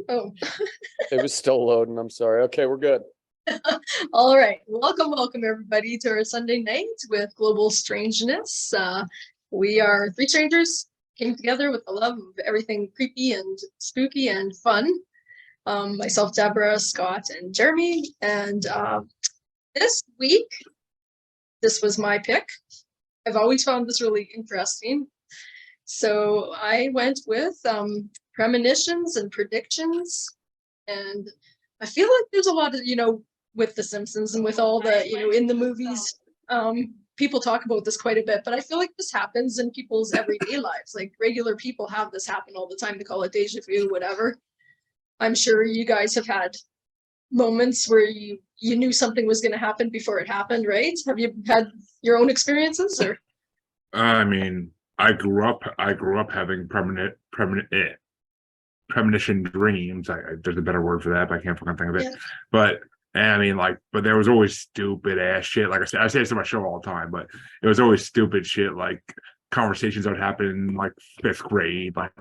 Oh, It was still loading. I'm sorry. Okay, we're good. all right. Welcome everybody to our Sunday night with Global Strangeness. We are three strangers came together with the love of everything creepy and spooky and fun. Myself, Deborah, Scott, and Jeremy. And this week, this was my pick. I've always found this really interesting. So I went with premonitions and predictions. And I feel like there's a lot of, with The Simpsons and with all the, in the movies, people talk about this quite a bit, but I feel like this happens in people's everyday lives. Like regular people have this happen all the time. They call it deja vu, whatever. I'm sure you guys have had moments where you knew something was going to happen before it happened, right? Have you had your own experiences? Or I mean, I grew up having premonition dreams. There's a better word for that, but I can't fucking think of it. Yeah. But I mean, but there was always stupid ass shit. Like I say this on my show all the time, but it was always stupid shit, like conversations that would happen in like 5th grade, like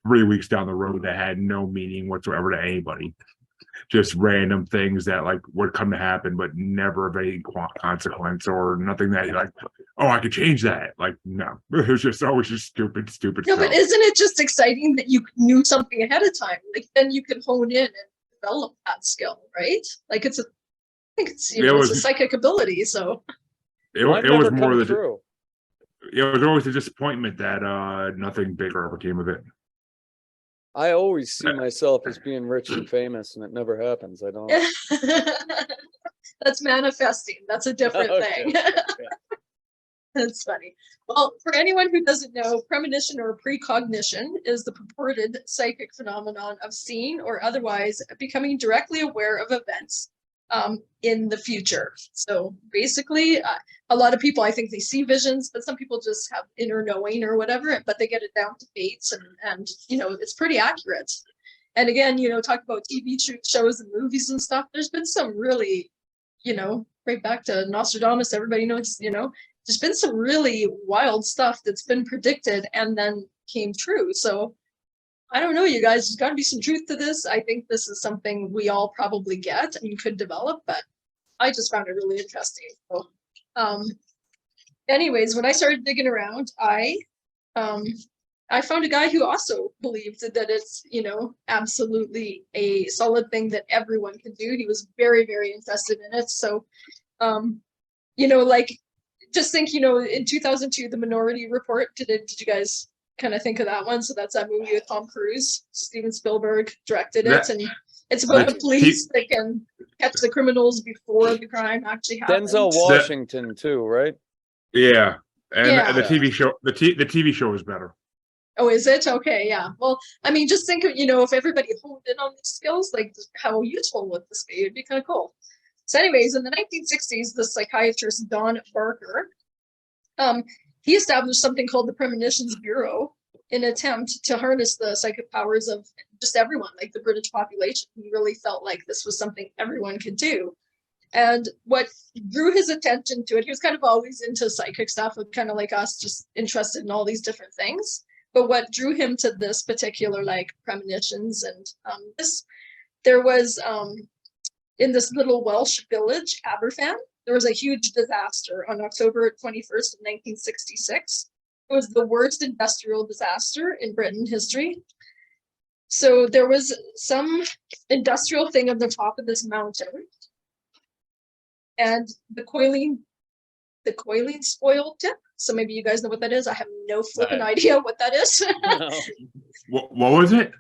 3 weeks down the road that had no meaning whatsoever to anybody. Just random things that like would come to happen, but never of any consequence or nothing that like, oh, I could change that. Like, no, it was just always just stupid no, stuff. but isn't it just exciting that you knew something ahead of time? Like then you could hone in and develop that skill, right? Like I think it's it's a psychic ability. So it was more than true. It was always a disappointment that nothing bigger ever came of it. I always see myself as being rich and famous, and it never happens. I don't. That's manifesting. That's a different thing. That's funny. Well, for anyone who doesn't know, premonition or precognition is the purported psychic phenomenon of seeing or otherwise becoming directly aware of events in the future. So basically, a lot of people, I think they see visions, but some people just have inner knowing or whatever, but they get it down to dates and it's pretty accurate. And again, talk about TV shows and movies and stuff. There's been some really, right back to Nostradamus, everybody knows, there's been some really wild stuff that's been predicted and then came true. So I don't know, you guys, there's got to be some truth to this. I think this is something we all probably get and could develop, but I just found it really interesting. So, anyways, when I started digging around, I found a guy who also believed that it's, absolutely a solid thing that everyone can do. He was very, very interested in it. So, just think, in 2002, the Minority Report, did you guys kind of think of that one? So that's that movie with Tom Cruise. Steven Spielberg directed it, and it's about the police that can catch the criminals before the crime actually happens. Denzel Washington too, right? Yeah, and the TV show, the TV show is better. Oh, is it? Okay, yeah. Well, I mean, just think of, if everybody honed in on these skills, like how useful would this be? It'd be kind of cool. So anyways, in the 1960s, the psychiatrist Don Barker, he established something called the Premonitions Bureau in an attempt to harness the psychic powers of just everyone, like the British population. He really felt like this was something everyone could do. And what drew his attention to it, he was kind of always into psychic stuff, kind of like us, just interested in all these different things. But what drew him to this particular, like, premonitions and there was, in this little Welsh village, Aberfan, there was a huge disaster on October 21st of 1966. It was the worst industrial disaster in Britain history. So there was some industrial thing on the top of this mountain, and the coiling spoil tip. So maybe you guys know what that is. I have no flipping idea what that is. No. What was it?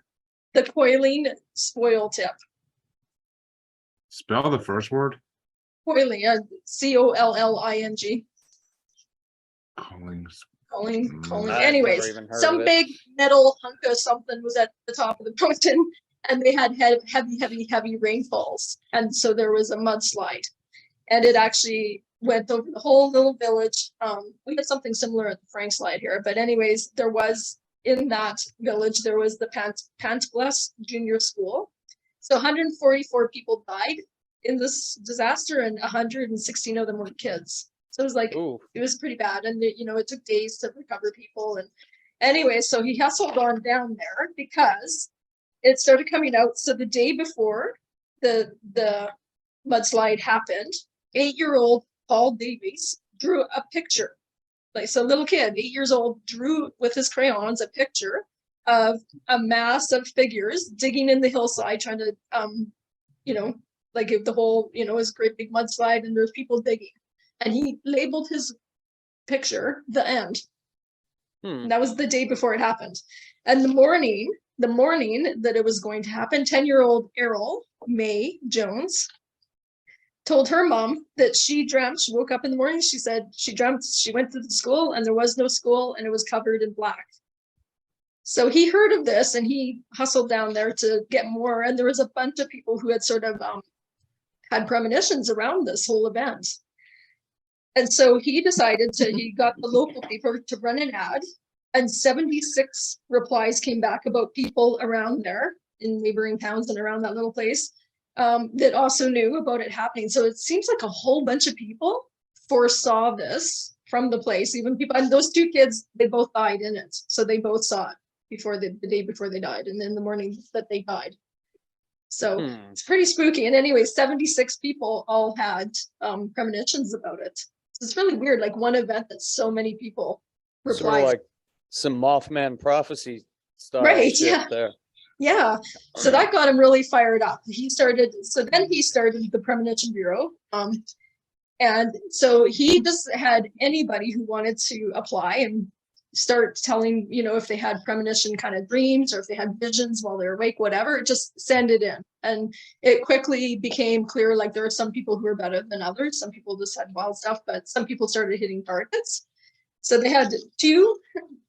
The coiling spoil tip. Spell the first word. Coiling, COLLING. Calling. Anyways, some big metal hunk of something was at the top of the mountain, and they had heavy rainfalls, and so there was a mudslide, and it actually went over the whole little village. We had something similar at the Frank slide here, but anyways, there was in that village there was the Pantglas Junior School. So 144 people died in this disaster, and 116 of them were kids. So it was like, ooh. It was pretty bad. And, it took days to recover people. And anyway, so he hustled on down there because it started coming out. So the day before the mudslide happened, 8-year-old Paul Davies drew a picture. Like, so a little kid, 8 years old, drew with his crayons a picture of a mass of figures digging in the hillside, trying to, like if the whole, it was a great big mudslide and there's people digging. And he labeled his picture The End. And that was the day before it happened. And the morning that it was going to happen, 10-year-old Errol May Jones told her mom that she woke up in the morning, she said she dreamt she went to the school and there was no school and it was covered in black. So he heard of this and he hustled down there to get more. And there was a bunch of people who had sort of had premonitions around this whole event. And so he got the local paper to run an ad, and 76 replies came back about people around there in neighboring towns and around that little place that also knew about it happening. So it seems like a whole bunch of people foresaw this from the place, even people, and those two kids, they both died in it. So they both saw it before the day before they died, and then the morning that they died. So it's pretty spooky. And anyway, 76 people all had premonitions about it. So it's really weird, like one event that so many people replied. Sort of like some Mothman prophecy style right, shit yeah. there. Yeah, so that got him really fired up. Then he started the Premonition Bureau. And so he just had anybody who wanted to apply and start telling, if they had premonition kind of dreams or if they had visions while they're awake, whatever, just send it in. And it quickly became clear, like there are some people who are better than others. Some people just had wild stuff, but some people started hitting targets. So they had two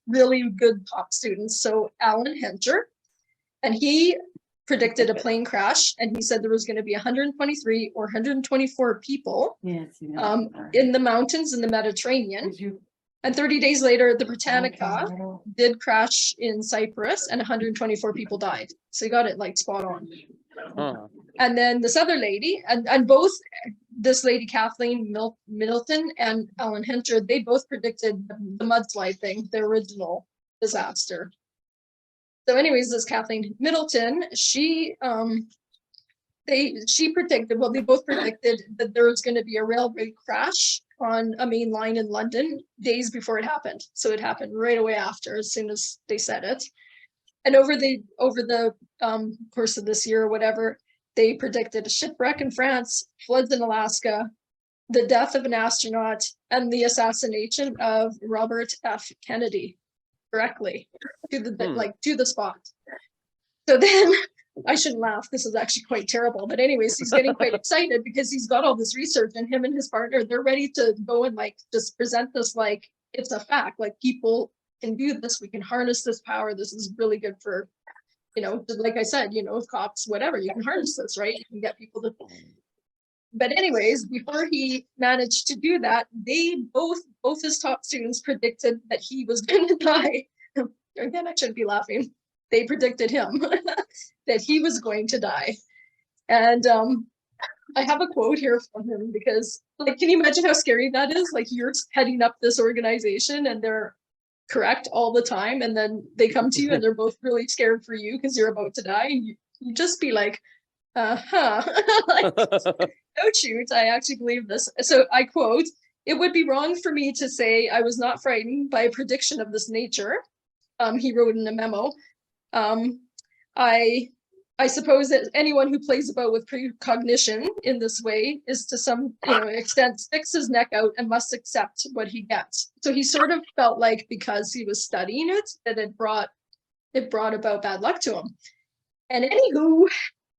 really good top students. So Alan Henter, and he predicted a plane crash, and he said there was going to be 123 or 124 people in the mountains in the Mediterranean. And 30 days later, the Britannica did crash in Cyprus, and 124 people died. So he got it like spot on. And then this other lady, and both this lady, Kathleen Middleton and Alan Henter, they both predicted the mudslide thing, the original disaster. So anyways, this Kathleen Middleton, she predicted, they both predicted that there was going to be a railway crash on a main line in London days before it happened. So it happened right away after, as soon as they said it. And over the course of this year or whatever, they predicted a shipwreck in France, floods in Alaska, the death of an astronaut, and the assassination of Robert F. Kennedy directly to the spot. So then, I shouldn't laugh, this is actually quite terrible, but anyways, he's getting quite excited because he's got all this research, and him and his partner, they're ready to go and like just present this like it's a fact, like people can do this, we can harness this power, this is really good for, like I said, cops, whatever, you can harness this, right? You can get people to. But anyways, before he managed to do that, they both his top students predicted that he was going to die. Again, I shouldn't be laughing. They predicted him that he was going to die. And I have a quote here from him because, like, can you imagine how scary that is? Like, you're heading up this organization and they're correct all the time, and then they come to you and they're both really scared for you because you're about to die, and you just be like, like, oh shoot, I actually believe this. So I quote, "It would be wrong for me to say I was not frightened by a prediction of this nature." He wrote in a memo, I suppose that anyone who plays about with precognition in this way is to some extent sticks his neck out and must accept what he gets. So he sort of felt like because he was studying it, that it brought about bad luck to him. And anywho,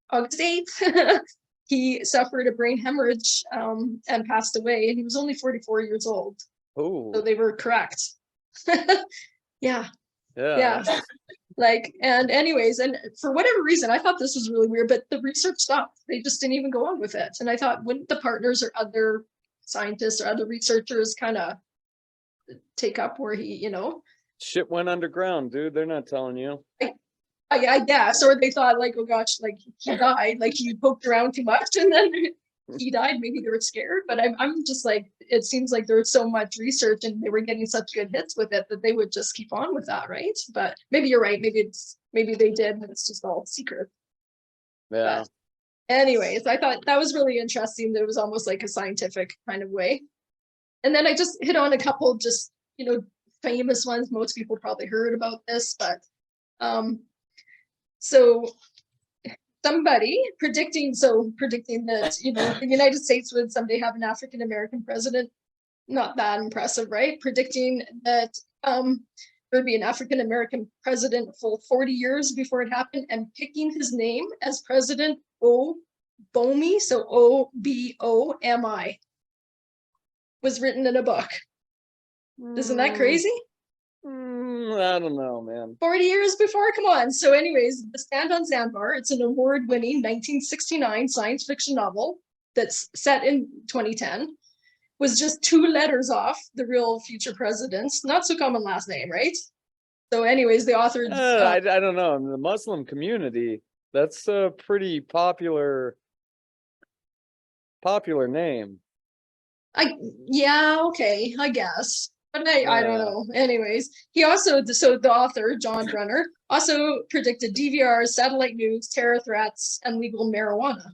August 8th, he suffered a brain hemorrhage and passed away, and he was only 44 years old. Oh, so they were correct. Yeah. yeah. Like, and anyways, and for whatever reason, I thought this was really weird, but the research stopped. They just didn't even go on with it. And I thought, wouldn't the partners or other scientists or other researchers kind of take up where he, Shit went underground, dude. They're not telling you. I guess, or they thought like, oh gosh, like he died, like he poked around too much and then he died. Maybe they were scared, but I'm just like, it seems like there was so much research and they were getting such good hits with it that they would just keep on with that, right? But maybe you're right. Maybe it's maybe they did, but it's just all secret. Yeah. But anyways, I thought that was really interesting. That it was almost like a scientific kind of way. And then I just hit on a couple just, famous ones. Most people probably heard about this, but so somebody predicting that, the United States would someday have an African American president. Not that impressive, right? Predicting that there would be an African American president full 40 years before it happened, and picking his name as President Obomi, so Obomi, was written in a book. Isn't that crazy? I don't know, man. 40 years before, come on. So anyways, The Stand on Sandbar, it's an award-winning 1969 science fiction novel that's set in 2010, was just 2 letters off the real future president's not so common last name, right? So anyways, the author... I don't know. In the Muslim community, that's a pretty popular name. Yeah, okay, I guess. But I don't know. Anyways, he also, so the author, John Brunner, also predicted DVRs, satellite nukes, terror threats, and legal marijuana.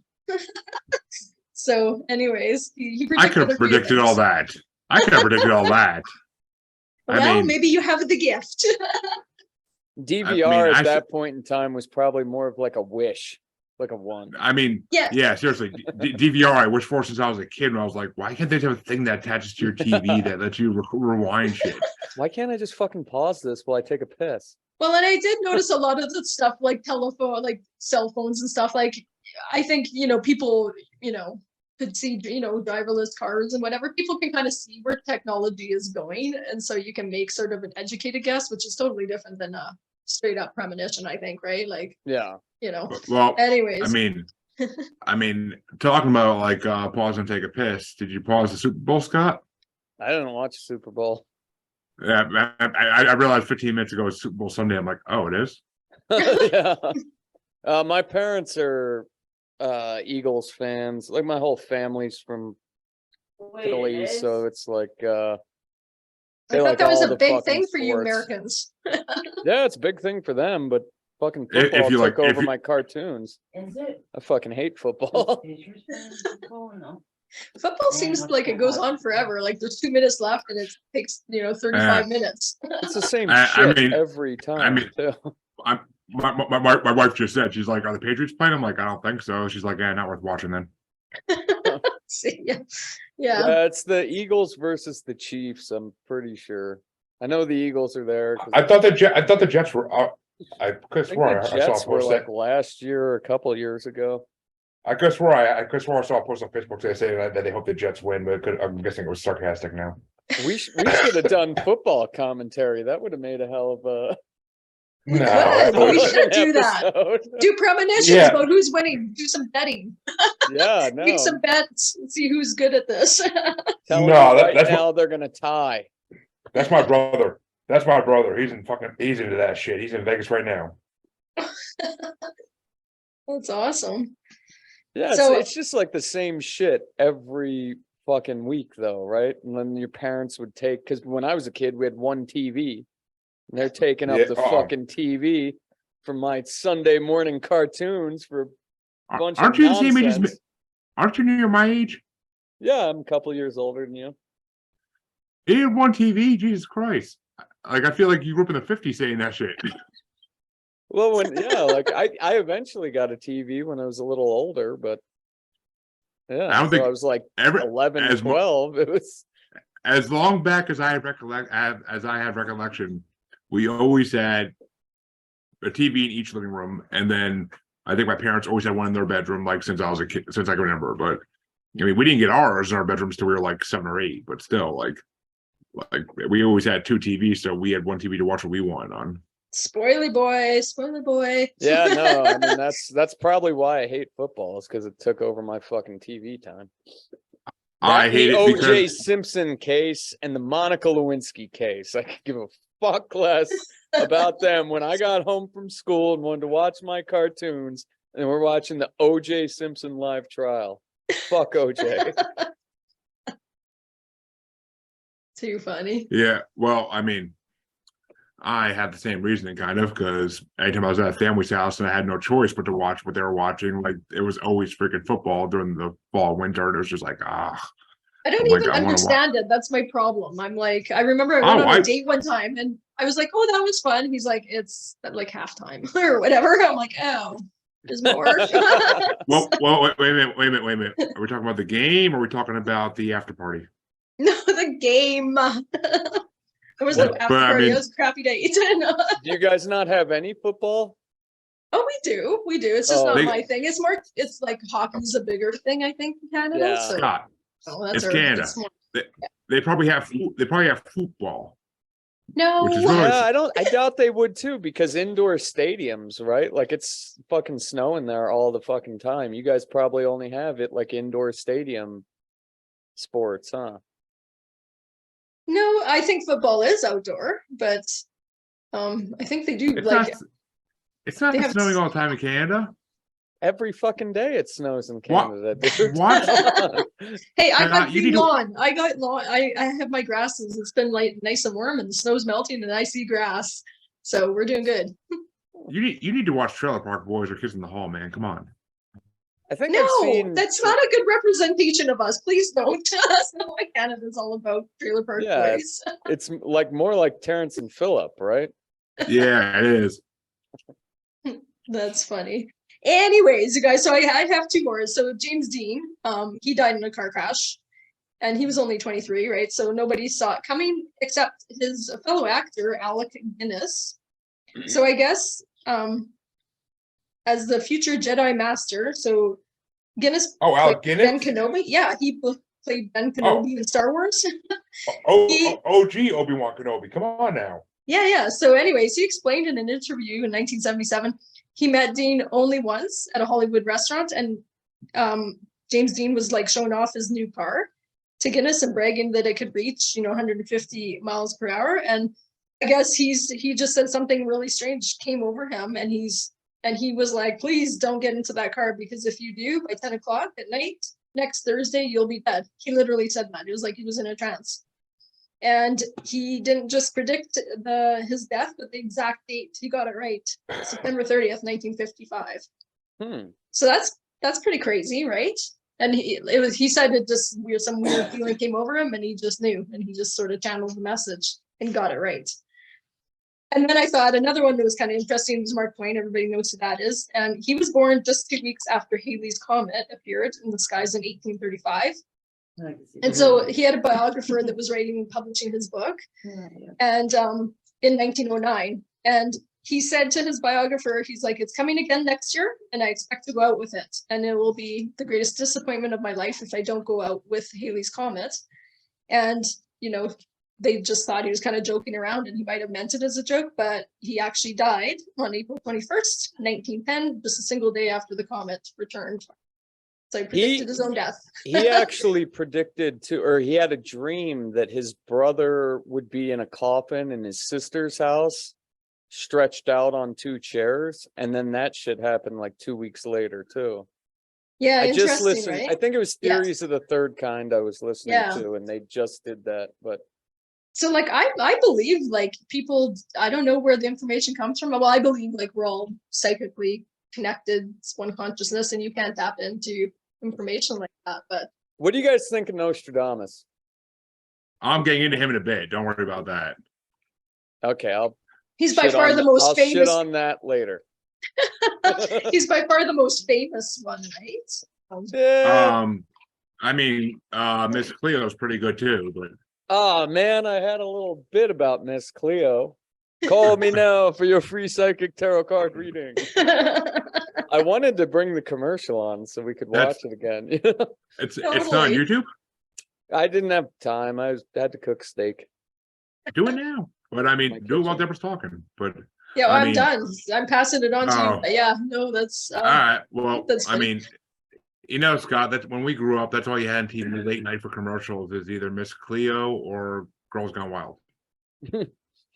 So anyways, he predicted I could have predicted all that. I could have predicted all that. Well, maybe you have the gift. DVR at that point in time was probably more of like a wish, like a one. I mean, yeah, seriously, DVR. I wish for since I was a kid, when I was like, why can't they have a thing that attaches to your TV that lets you rewind shit? Why can't I just fucking pause this while I take a piss? Well, and I did notice a lot of the stuff like telephone, like cell phones and stuff. Like, I think, people, could see, driverless cars and whatever. People can kind of see where technology is going. And so you can make sort of an educated guess, which is totally different than a straight up premonition, I think, right? Like, yeah. Well, anyways. I mean, talking about like pause and take a piss. Did you pause the Super Bowl, Scott? I didn't watch the Super Bowl. Yeah, I realized 15 minutes ago it's Super Bowl Sunday. I'm like, oh, it is? Yeah. My parents are Eagles fans. Like my whole family's from Italy, so it's like I thought that was a big thing for you sports. Americans. Yeah, it's a big thing for them, but fucking football took over my cartoons. Is it? I fucking hate football. Football seems like it goes on forever. Like there's 2 minutes left and it takes 35 minutes. It's the same shit every time. Too. My wife just said, she's like, are the Patriots playing? I'm like, I don't think so. She's like, yeah, not worth watching then. Yeah. It's the Eagles versus the Chiefs. I'm pretty sure. I know the Eagles are there. I thought the Jets were. I could swear the Jets were like last year or a couple of years ago. I could swear I saw a post on Facebook today saying that they hope the Jets win, but I'm guessing it was sarcastic now. We should have done football commentary. That would have made a hell of a. No, we should do that. Do premonitions about who's winning. Do some betting. Yeah, no. Make some bets and see who's good at this. That's now they're gonna tie. That's my brother. He's into that shit. He's in Vegas right now. That's awesome. Yeah, so it's just like the same shit every fucking week, though, right? And then your parents would take, because when I was a kid, we had one TV. And they're taking up the fucking TV for my Sunday morning cartoons for a bunch of nonsense. Aren't you the same age as me? Aren't you near my age? Yeah, I'm a couple of years older than you. You had one TV? Jesus Christ. Like, I feel like you grew up in the 50s saying that shit. Well, I eventually got a TV when I was a little older, but yeah, I was like 11, 12. It was as long back as I have recollection. We always had a TV in each living room, and then I think my parents always had one in their bedroom, like since I was a kid, since I can remember. But I mean, we didn't get ours in our bedrooms till we were like 7 or 8. But still, like we always had 2 TVs, so we had one TV to watch what we wanted on. Spoiler boy. Yeah, no, I mean that's probably why I hate football, is because it took over my fucking TV time. I hate the it O.J. Simpson case and the Monica Lewinsky case. I could give a fuck less about them when I got home from school and wanted to watch my cartoons, and we're watching the O.J. Simpson live trial. Fuck O.J. Too funny. Yeah, well, I mean, I had the same reasoning, kind of, because anytime I was at a family's house and I had no choice but to watch what they were watching, like it was always freaking football during the fall, winter. And it was just like, I I'm don't like, even I want to watch. understand it. That's my problem. I'm like, I remember I went on a date one time and I was like, oh, that was fun. He's like, it's at like halftime or whatever. I'm like, oh, there's more. Well, wait a minute. Are we talking about the game or are we talking about the after party? No, the game. It was Well, the after party. It was a crappy date. Do you guys not have any football? Oh, we do. It's just not They- my thing. It's more, it's like hockey's a bigger thing, I think, in Canada. Yeah. So, Scott, that's it's Canada. They probably have football. No, Which is really- Yeah, I doubt they would too, because indoor stadiums, right? Like it's fucking snowing there all the fucking time. You guys probably only have it like indoor stadium sports, huh? no, I think football is outdoor, but I think they do It's not they have- snowing all the time in Canada. Every fucking day it snows in What? Canada. Dude. What? Hey, I Hang on, got you green need to- lawn. I got lawn. I have my grasses. It's been like nice and warm, and the snow's melting, and I see grass. So we're doing good. You need to watch Trailer Park Boys or Kids in the Hall, man. Come on. I think I've No, seen that's not a good representation of us. Please don't. That's not what Canada's all about. Trailer Park Yeah, Boys. it's like more like Terrence and Phillip, right? Yeah, it is. That's funny. Anyways, you guys, so I have two more. So James Dean, he died in a car crash, and he was only 23, right? So nobody saw it coming except his fellow actor, Alec Guinness. So I guess as the future Jedi Master, so Guinness Oh, Alec played Guinness? Ben Kenobi. Yeah, he played Ben Kenobi in Star Wars. OG Obi-Wan Kenobi. Come on now. Yeah. So anyways, he explained in an interview in 1977, he met Dean only once at a Hollywood restaurant, and James Dean was like showing off his new car to Guinness and bragging that it could reach, 150 miles per hour. And I guess he just said something really strange came over him, and he was like, please don't get into that car, because if you do, by 10 o'clock at night next Thursday, you'll be dead. He literally said that. It was like he was in a trance. And he didn't just predict his death, but the exact date. He got it right. September 30th, 1955. So that's pretty crazy, right? And he said it just some weird feeling came over him, and he just knew, and he just sort of channeled the message and got it right. And then I thought another one that was kind of interesting was Mark Twain. Everybody knows who that is. And he was born just 2 weeks after Halley's Comet appeared in the skies in 1835. And so he had a biographer that was writing and publishing his book, and in 1909. And he said to his biographer, he's like, it's coming again next year, and I expect to go out with it. And it will be the greatest disappointment of my life if I don't go out with Halley's Comet. And, they just thought he was kind of joking around, and he might have meant it as a joke, but he actually died on April 21st, 1910, just a single day after the comet returned. So he predicted his own death. He actually predicted or he had a dream that his brother would be in a coffin in his sister's house, stretched out on 2 chairs, and then that shit happened like 2 weeks later too. Yeah, I just interesting, listened. right? I think it was Theories of the Third Kind I was listening to, and they just did that. But so like I believe like people, I don't know where the information comes from. Well, I believe like we're all psychically connected. It's one consciousness, and you can't tap into information like that. But what do you guys think of Nostradamus? I'm getting into him in a bit. Don't worry about that. Okay, he's by far the most famous. Shit on that later. He's by far the most famous one, right? Yeah. I mean, Miss Cleo's pretty good too, but Oh man, I had a little bit about Miss Cleo. Call me now for your free psychic tarot card reading. I wanted to bring the commercial on so we could watch it again. it's not on YouTube. I didn't have time. I had to cook steak. Do it now. But I mean, do it while Deborah's talking. But yeah, well, I'm done. I'm passing it on to you. But yeah, no, that's all right. Well, that's I mean, Scott, that when we grew up, that's all you had on TV late night for commercials is either Miss Cleo or Girls Gone Wild.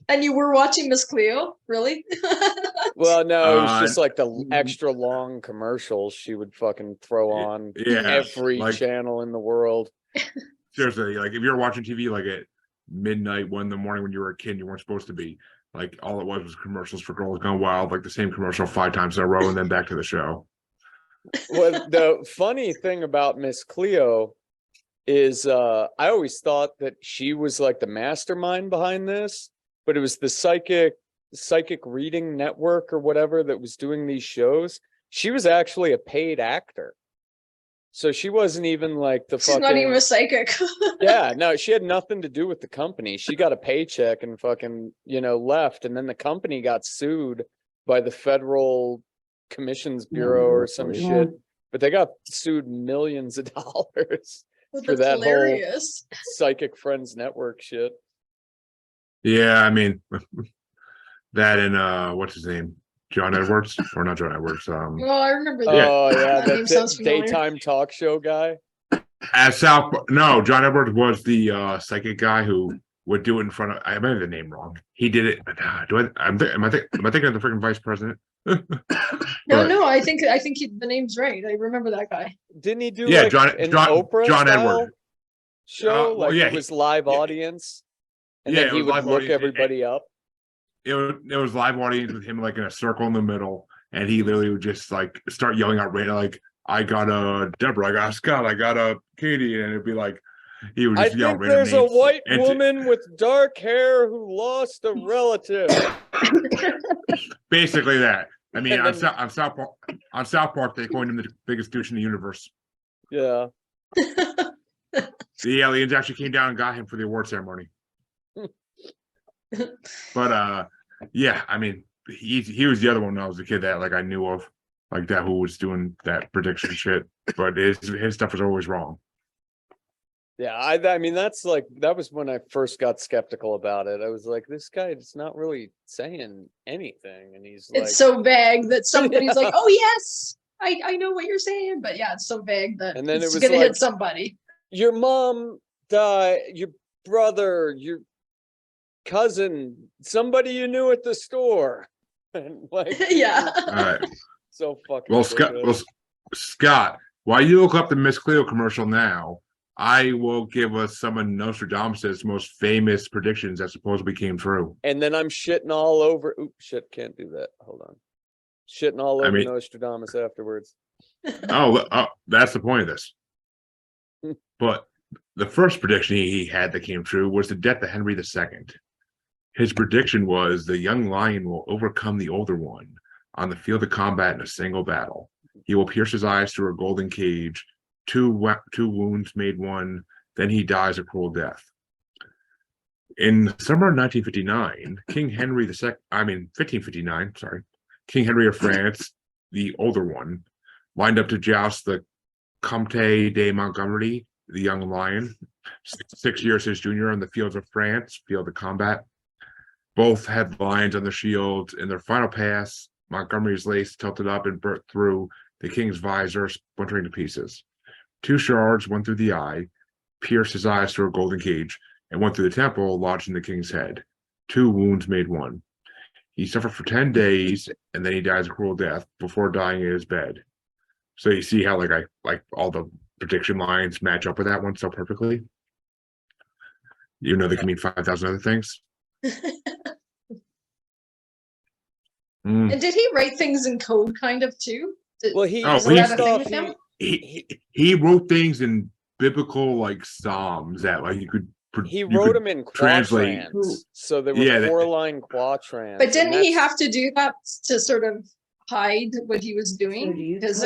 And you were watching Miss Cleo, really? Well, no, it was just like the extra long commercials she would fucking throw on every channel in the world. Seriously, like if you're watching TV like at midnight, 1 in the morning when you were a kid, you weren't supposed to be. like all it was commercials for Girls Gone Wild, like the same commercial 5 times in a row, and then back to the show. Well, the funny thing about Miss Cleo is I always thought that she was like the mastermind behind this, but it was the psychic reading network or whatever that was doing these shows. She was actually a paid actor. So she wasn't even like the She's not even a psychic. Yeah, no, she had nothing to do with the company. She got a paycheck and fucking, left. And then the company got sued by the Federal Commissions Bureau or some shit. But they got sued millions of dollars for That's that hilarious. whole Psychic Friends Network shit. Yeah, I mean, that and what's his name? John Edwards, or not John Edwards. Oh, I remember that. Oh yeah, That name sounds familiar. daytime talk show guy. No, John Edwards was the psychic guy who would do it in front of. I might have the name wrong. He did it. Am I thinking of the freaking vice president? No, I think the name's right. I remember that guy. Didn't he do Yeah, like John Oprah Edwards show? well, yeah, it was live audience, and yeah, then he it was would live look audience. everybody up. It was live audience with him like in a circle in the middle, and he literally would just like start yelling out right like, I got a Deborah, I got a Scott, I got a Katie, and it'd be like he would I just yell think random there's a names. white And woman with dark hair who lost a relative. basically that. I mean, And on South Park, they coined him the biggest douche in the universe. Yeah. The aliens actually came down and got him for the award ceremony. But yeah, I mean, he was the other one when I was a kid that like I knew of, like that who was doing that prediction shit. But his stuff was always wrong. Yeah, I mean that was when I first got skeptical about it. I was like, this guy is not really saying anything, and he's like, It's so vague that somebody's like, "Oh yes, I know what you're saying," but yeah, it's so vague that And then it's it was gonna like- hit somebody. your mom died, your brother, your cousin, somebody you knew at the store, and like, Yeah. All right. so fucking. Well, Scott, while you look up the Miss Cleo commercial now, I will give us some of Nostradamus' most famous predictions that supposedly came true. And then I'm shitting all over. Oops, shit, can't do that. Hold on. Shitting all over Nostradamus afterwards. Oh, that's the point of this. But the first prediction he had that came true was the death of Henry II. His prediction was the young lion will overcome the older one on the field of combat in a single battle. He will pierce his eyes through a golden cage. Two wounds made one. Then he dies a cruel death. In the summer of 1959, King Henry II, 1559, sorry, King Henry of France, the older one, lined up to joust the Comte de Montgomery, the young lion, 6 years his junior on the fields of France, field of combat. Both had lions on their shields. In their final pass, Montgomery's lace tilted up and burst through the king's visor, splintering to pieces. 2 shards, one through the eye, pierced his eyes through a golden cage, and one through the temple, lodged in the king's head. 2 wounds made one. He suffered for 10 days, and then he dies a cruel death before dying in his bed. So you see how like all the prediction lines match up with that one so perfectly. You know they can mean 5,000 other things. And did he write things in code kind of too? Well, he wrote things in biblical like psalms that like you could wrote them in translate. quatrains, so there were 4-line quatrains. But didn't he have to do that to sort of hide what he was doing, because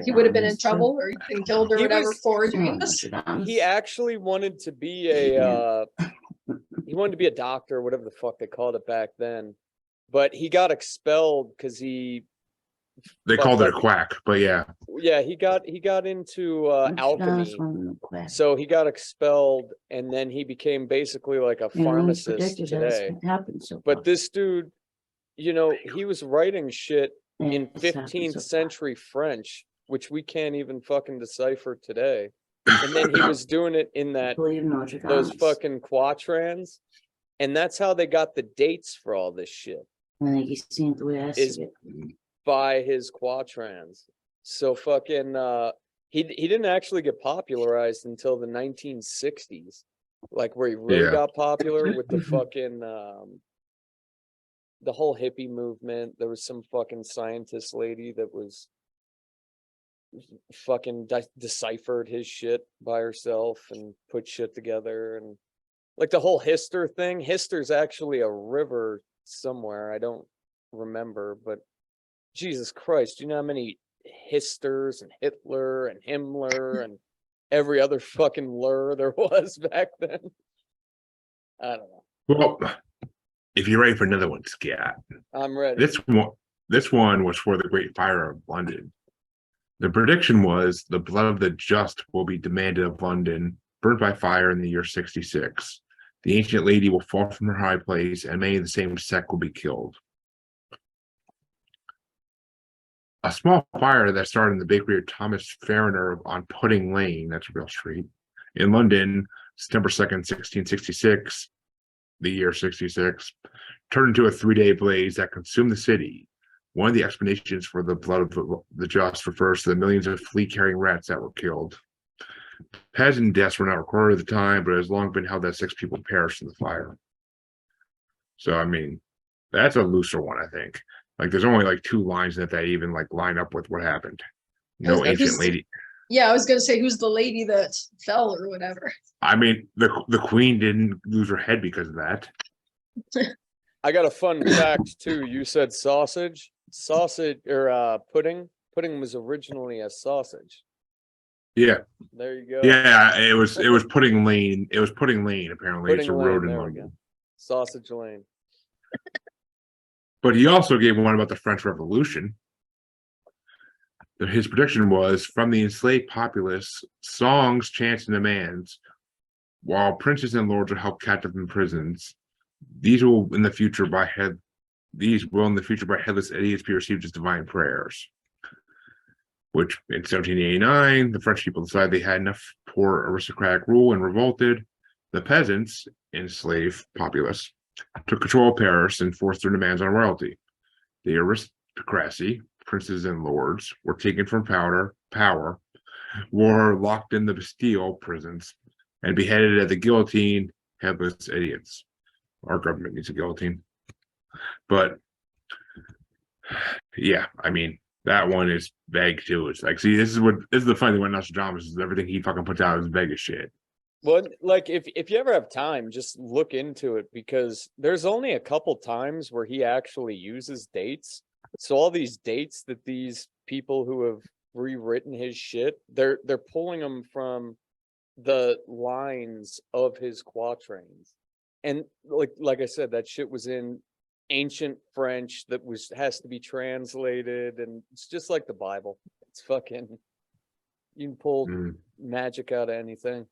he would have been in trouble or he'd been killed or whatever for doing this? He actually wanted to be a doctor, or whatever the fuck they called it back then, but he got expelled because they called it a quack, but yeah, he got into alchemy, so he got expelled, and then he became basically like a pharmacist today. But this dude, he was writing shit in 15th century French, which we can't even fucking decipher today. And then he was doing it in those fucking quatrains, and that's how they got the dates for all this shit. Is by his quatrains. So fucking he didn't actually get popularized until the 1960s, like where he really got popular with the fucking the whole hippie movement. There was some fucking scientist lady that was fucking deciphered his shit by herself and put shit together. And like the whole Hister thing. Hister's actually a river somewhere. I don't remember, but Jesus Christ, do you know how many Histers and Hitler and Himmler and every other fucking lure there was back then? I don't know. Well, if you're ready for another one, Scat. I'm ready. This one was for the Great Fire of London. The prediction was the blood of the just will be demanded of London, burnt by fire in the year 66. The ancient lady will fall from her high place, and many of the same sect will be killed. A small fire that started in the bakery of Thomas Fariner on Pudding Lane, that's a real street, in London, September 2nd, 1666, the year 66, turned into a 3-day blaze that consumed the city. One of the explanations for the blood of the just refers to the millions of flea-carrying rats that were killed. Peasant deaths were not recorded at the time, but it has long been held that 6 people perished in the fire. So, I mean, that's a looser one, I think. Like, there's only like 2 lines that even like line up with what happened. No ancient lady. Yeah, I was gonna say, who's the lady that fell or whatever? I mean, the queen didn't lose her head because of that. I got a fun fact too. You said sausage or pudding. Pudding was originally a sausage. Yeah. There you go. Yeah, it was Pudding Lane. It was Pudding Lane, apparently. Pudding it's a Lane, road in there we London. go. Sausage Lane. But he also gave one about the French Revolution. His prediction was from the enslaved populace, songs, chants, and demands, while princes and lords are held captive in prisons. These will in the future by headless idiots be received as divine prayers. Which in 1789, the French people decided they had enough poor aristocratic rule and revolted. The peasants, enslaved populace, took control of Paris and forced their demands on royalty. The aristocracy, princes and lords, were taken from power, were locked in the Bastille prisons, and beheaded at the guillotine, headless idiots. Our government needs a guillotine. But yeah, I mean, that one is vague too. It's like, see, this is the funny thing about Nostradamus is everything he fucking puts out is vague as shit. Well, like if you ever have time, just look into it, because there's only a couple times where he actually uses dates. So all these dates that these people who have rewritten his shit, they're pulling them from the lines of his quatrains. And like I said, that shit was in ancient French that has to be translated, and it's just like the Bible. It's fucking, you can pull magic out of anything.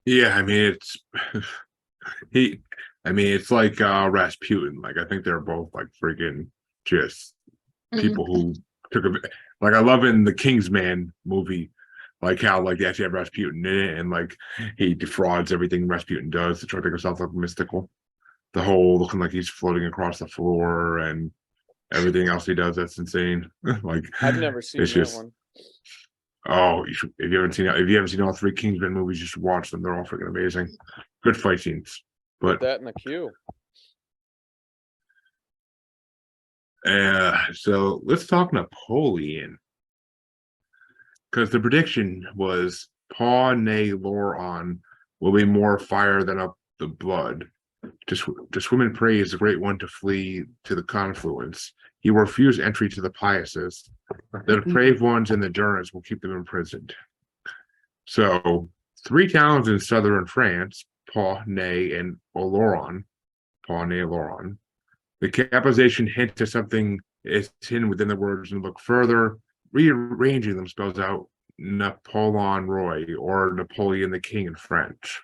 Yeah, I mean it's like Rasputin. Like, I think they're both like freaking just people who took like, I love in the Kingsman movie, like how like they actually have Rasputin in it, and like he defrauds everything Rasputin does to try to make himself look mystical. The whole looking like he's floating across the floor and everything else he does, that's insane. Like, I've never seen that one. Oh, if you haven't seen all 3 Kingsman movies, you should watch them. They're all freaking amazing. Good fight scenes. But put that in the queue. So let's talk Napoleon. Because the prediction was Paul ne Loron will be more fire than up the blood. To swim in prey is a great one to flee to the confluence. He will refuse entry to the piouses. The depraved ones and the journalists will keep them imprisoned. So 3 towns in southern France, Pau-Ney and Oloron, the capitalization hints at something is hidden within the words, and look further, rearranging them spells out Napoleon Roy, or Napoleon the King in French.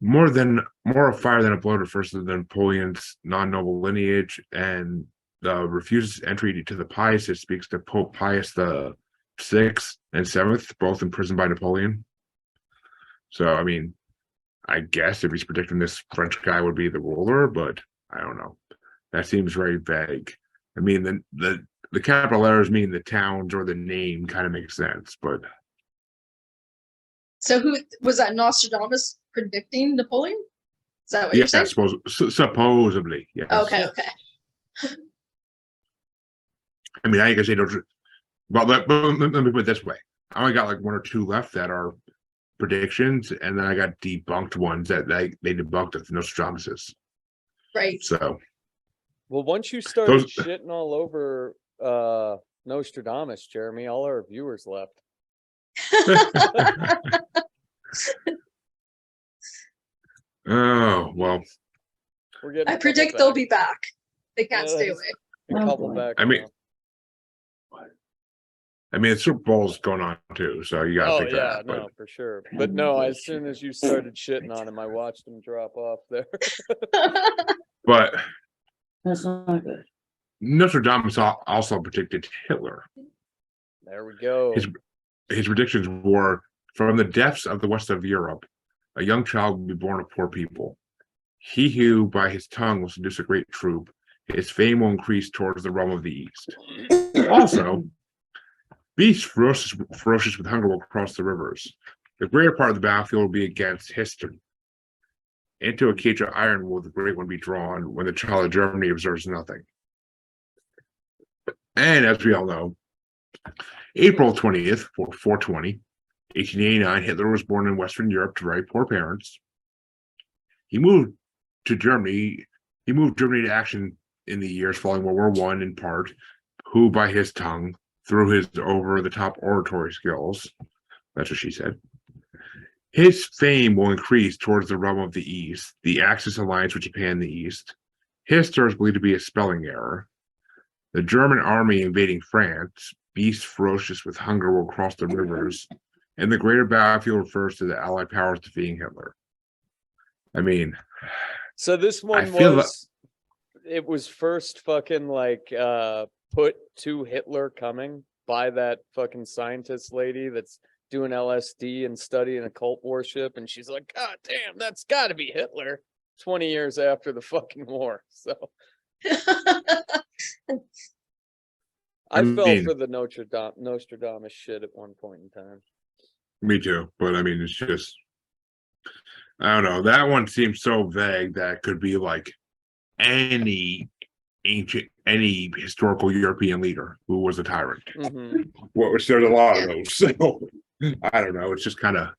More of fire than a blood refers to Napoleon's non-noble lineage, and refuses entry to the pious. It speaks to Pope Pius the Sixth and Seventh, both imprisoned by Napoleon. So, I mean, I guess if he's predicting this French guy would be the ruler, but I don't know. That seems very vague. I mean, the capital letters mean the towns or the name kind of makes sense, but. So who was that? Nostradamus predicting Napoleon? Is that what you're saying? Supposedly, yes. Okay. I mean, I guess they don't. Well, let me put it this way: I only got like 1 or 2 left that are predictions, and then I got debunked ones that they debunked with Nostradamus. Right. So, well, once you started shitting all over Nostradamus, Jeremy, all our viewers left. Oh well. I predict they'll be back. They can't stay away. A couple back. I mean, it's Super Bowl's going on too, so you gotta think that. No, for sure. But no, as soon as you started shitting on him, I watched him drop off there. But That's not good. Nostradamus also predicted Hitler. There we go. His predictions were, from the depths of the west of Europe, a young child will be born of poor people. He who by his tongue will seduce a great troop, his fame will increase towards the realm of the east. Also, beasts ferocious with hunger will cross the rivers. The greater part of the battlefield will be against history. Into a cage of iron will the great one be drawn when the child of Germany observes nothing. And as we all know, April 20th, 420, 1889, Hitler was born in Western Europe to very poor parents. He moved Germany to action in the years following World War I in part, who by his tongue, through his over-the-top oratory skills, that's what she said, his fame will increase towards the realm of the East, the Axis alliance with Japan in the East. Hitler is believed to be a spelling error. The German army invading France, beasts ferocious with hunger will cross the rivers, and the greater battlefield refers to the Allied powers defeating Hitler. I mean, so this one it was first fucking like put to Hitler coming by that fucking scientist lady that's doing LSD and studying occult worship, and she's like, God damn, that's got to be Hitler. 20 years after the fucking war, so I fell for the Nostradamus shit at one point in time. Me too, but I mean, it's just, I don't know. That one seems so vague that it could be like any historical European leader who was a tyrant. Mm-hmm. Well, which there's a lot of those. So I don't know. It's just kind of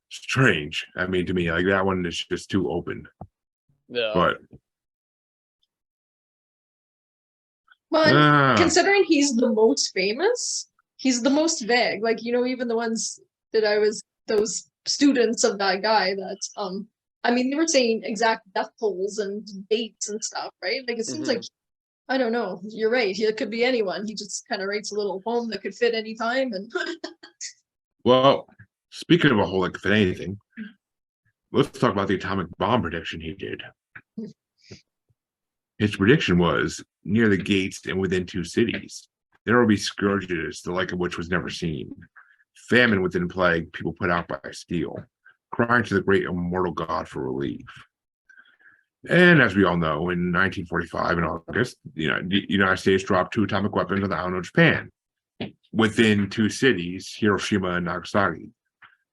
strange. I mean, to me, like that one is just too open. Yeah. But considering he's the most famous, he's the most vague. Like, you know, even the ones that those students of that guy that, I mean, they were saying exact death tolls and dates and stuff, right? Like, it seems like, I don't know, you're right. It could be anyone. He just kind of writes a little poem that could fit any time. And well, speaking of a whole, like, fit anything, let's talk about the atomic bomb prediction he did. His prediction was, near the gates and within 2 cities, there will be scourges, the like of which was never seen. Famine within plague, people put out by steel, crying to the great immortal God for relief. And as we all know, in 1945, in August, the United States dropped 2 atomic weapons on the island of Japan. Within 2 cities, Hiroshima and Nagasaki.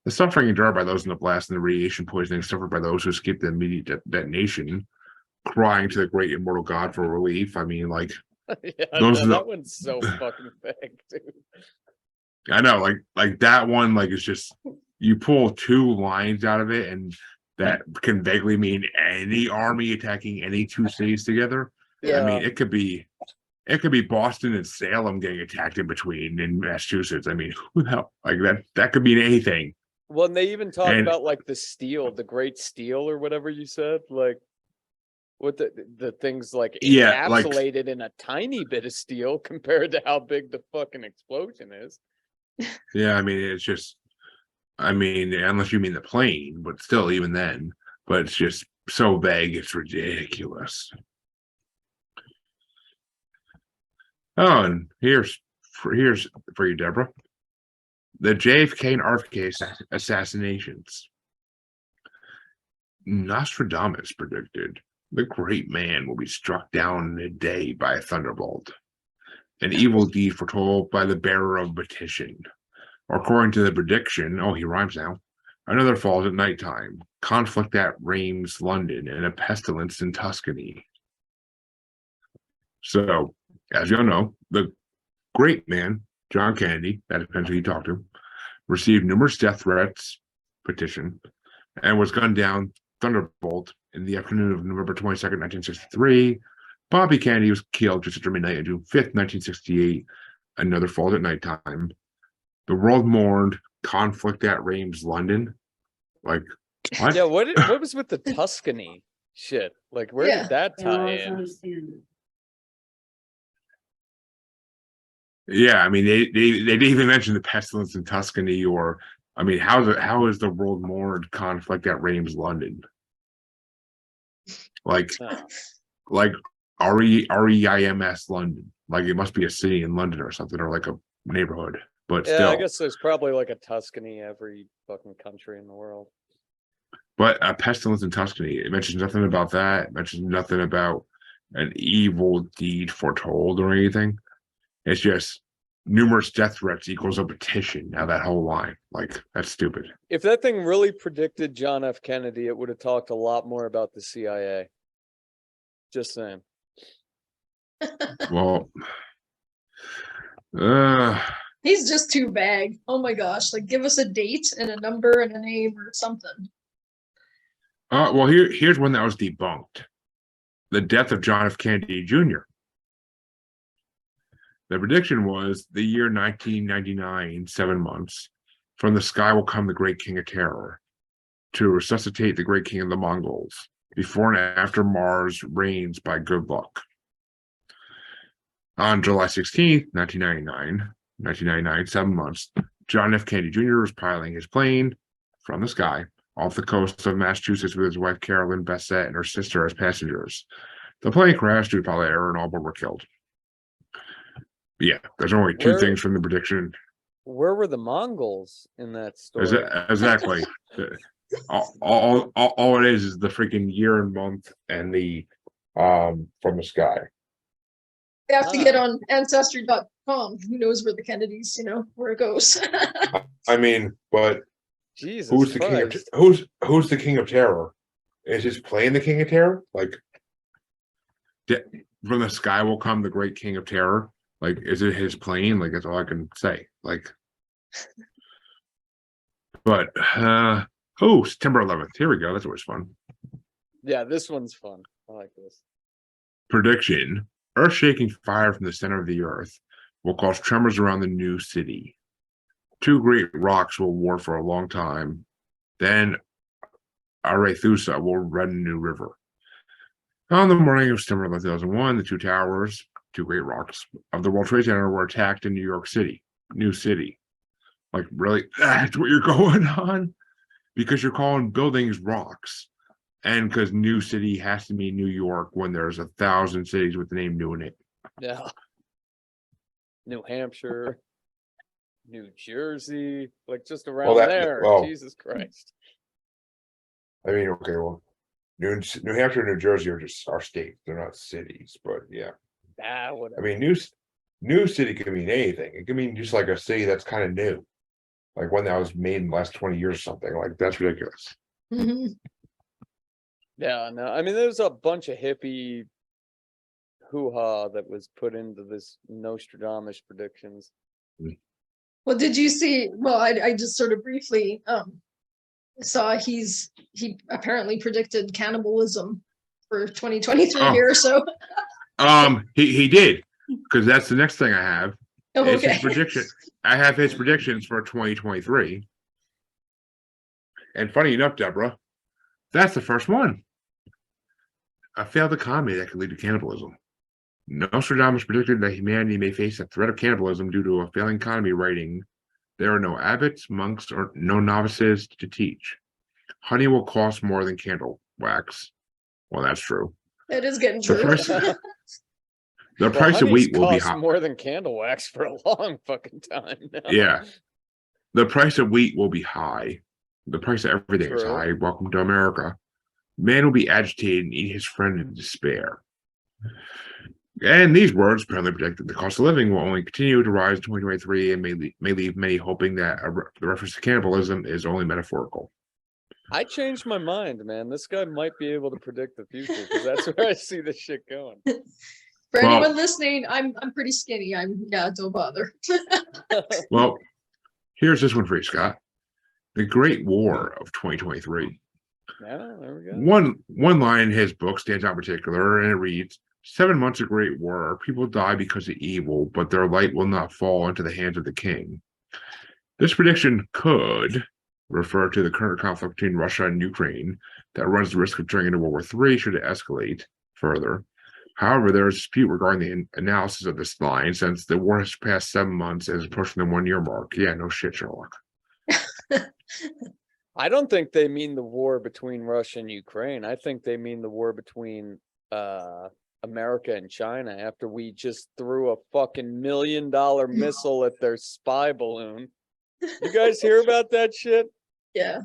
The suffering endured by those in the blast and the radiation poisoning suffered by those who escaped the immediate detonation, crying to the great immortal God for relief. I mean, like, that one's so fucking fake, dude. I know, like that one, like, it's just, you pull 2 lines out of it, and that can vaguely mean any army attacking any 2 cities together. Yeah. I mean, it could be Boston and Salem getting attacked in between in Massachusetts. I mean, who the hell? Like that could mean anything. Well, and they even talk about like the steel, the great steel or whatever you said, like what the things like encapsulated in a tiny bit of steel compared to how big the fucking explosion is. Yeah, I mean, it's just, I mean, unless you mean the plane, but still, even then, but it's just so vague, it's ridiculous. Oh, and here's for you, Deborah. The JFK and RFK assassinations. Nostradamus predicted the great man will be struck down in a day by a thunderbolt, an evil deed foretold by the bearer of petition. Or according to the prediction, he rhymes now, Another falls at nighttime. Conflict at Reims, London, and a pestilence in Tuscany. So, as you all know, the great man, John Kennedy, that depends who you talk to, received numerous death threats, petition, and was gunned down thunderbolt in the afternoon of November 22nd, 1963. Bobby Kennedy was killed just after midnight on June 5th, 1968. Another falls at nighttime. The world mourned. Conflict at Reims, London. Like, what? Yeah, what was with the Tuscany shit? Like, where Yeah. did that I don't tie always in? understand it. Yeah, I mean, they didn't even mention the pestilence in Tuscany, or I mean, how is the world mourned conflict at Reims, London? Like, Oh. like REIMS London. Like it must be a city in London or something, or like a neighborhood. But Yeah, still, I guess there's probably like a Tuscany every fucking country in the world. but a pestilence in Tuscany. It mentions nothing about that. It mentions nothing about an evil deed foretold or anything. It's just numerous death threats equals a petition. Now that whole line, like that's stupid. If that thing really predicted John F. Kennedy, it would have talked a lot more about the CIA. Just saying. Well, He's just too vague. Oh my gosh! Like, give us a date and a number and a name or something. well, here's one that was debunked: the death of John F. Kennedy Jr. The prediction was the year 1999, 7 months. From the sky will come the great king of terror to resuscitate the great king of the Mongols. Before and after Mars reigns by good luck. On July 16th, 1999, 7 months, John F. Kennedy Jr. was piloting his plane from the sky off the coast of Massachusetts with his wife Carolyn Bessette and her sister as passengers. The plane crashed due to pilot error and all but were killed. Yeah, there's only two things from the prediction. Where were the Mongols in that story? Exactly. all it is the freaking year and month and the from the sky. You have to get on ancestry.com. Who knows where the Kennedys, where it goes. I mean, but Jesus who's the Christ. king of who's the king of terror? Is his plane the king of terror? Like, from the sky will come the great king of terror. Like, is it his plane? Like, that's all I can say. Like, but September 11th. Here we go. That's always fun. Yeah, this one's fun. I like this. Prediction: earth-shaking fire from the center of the earth will cause tremors around the new city. Two great rocks will war for a long time. Then Arethusa will run a new river. On the morning of September 11, 2001, the two towers, two great rocks of the World Trade Center, were attacked in New York City. New city. Like, really? That's what you're going on? Because you're calling buildings rocks. And because New City has to mean New York when there's 1,000 cities with the name New in it. Yeah. New Hampshire, New Jersey, like just around there. Jesus Christ. I mean, okay, well, New Hampshire and New Jersey are just our states. They're not cities, but yeah. Whatever. I mean, new city can mean anything. It can mean just like a city that's kind of new. Like one that was made in the last 20 years or something. Like, that's ridiculous. Mhm. Yeah, no, I mean, there's a bunch of hippie hoo-ha that was put into this Nostradamus predictions. Well, did you see? Well, I just sort of briefly saw he apparently predicted cannibalism for 2023 here. So he did, because that's the next thing I have. oh, It's okay. his prediction. I have his predictions for 2023. And funny enough, Deborah, that's the first one. A failed economy that could lead to cannibalism. Nostradamus predicted that humanity may face a threat of cannibalism due to a failing economy, writing, "There are no abbots, monks, or no novices to teach. Honey will cost more than candle wax." Well, that's true. It is getting The true. price, the price of wheat will be high. more than candle wax for a long fucking time now. Yeah. The price of wheat will be high. The price of everything is True. high. Welcome to America. Man will be agitated and eat his friend in despair. And these words apparently predict that the cost of living will only continue to rise in 2023 and may leave many hoping that the reference to cannibalism is only metaphorical. I changed my mind, man. This guy might be able to predict the future because that's where I see this shit going. For Well- anyone listening, I'm pretty skinny. Don't bother. Well, here's this one for you, Scott. The Great War of 2023. Yeah, there we go. One line in his book stands out in particular, and it reads, 7 months of great war, people die because of evil, but their light will not fall into the hands of the king. This prediction could refer to the current conflict between Russia and Ukraine that runs the risk of turning into World War III should it escalate further. However, there is a dispute regarding the analysis of this line since the war has passed 7 months and is pushing the 1 year mark. Yeah, no shit, Sherlock. I don't think they mean the war between Russia and Ukraine. I think they mean the war between America and China after we just threw a fucking $1 million missile at their spy balloon. You guys hear about that shit? Yeah.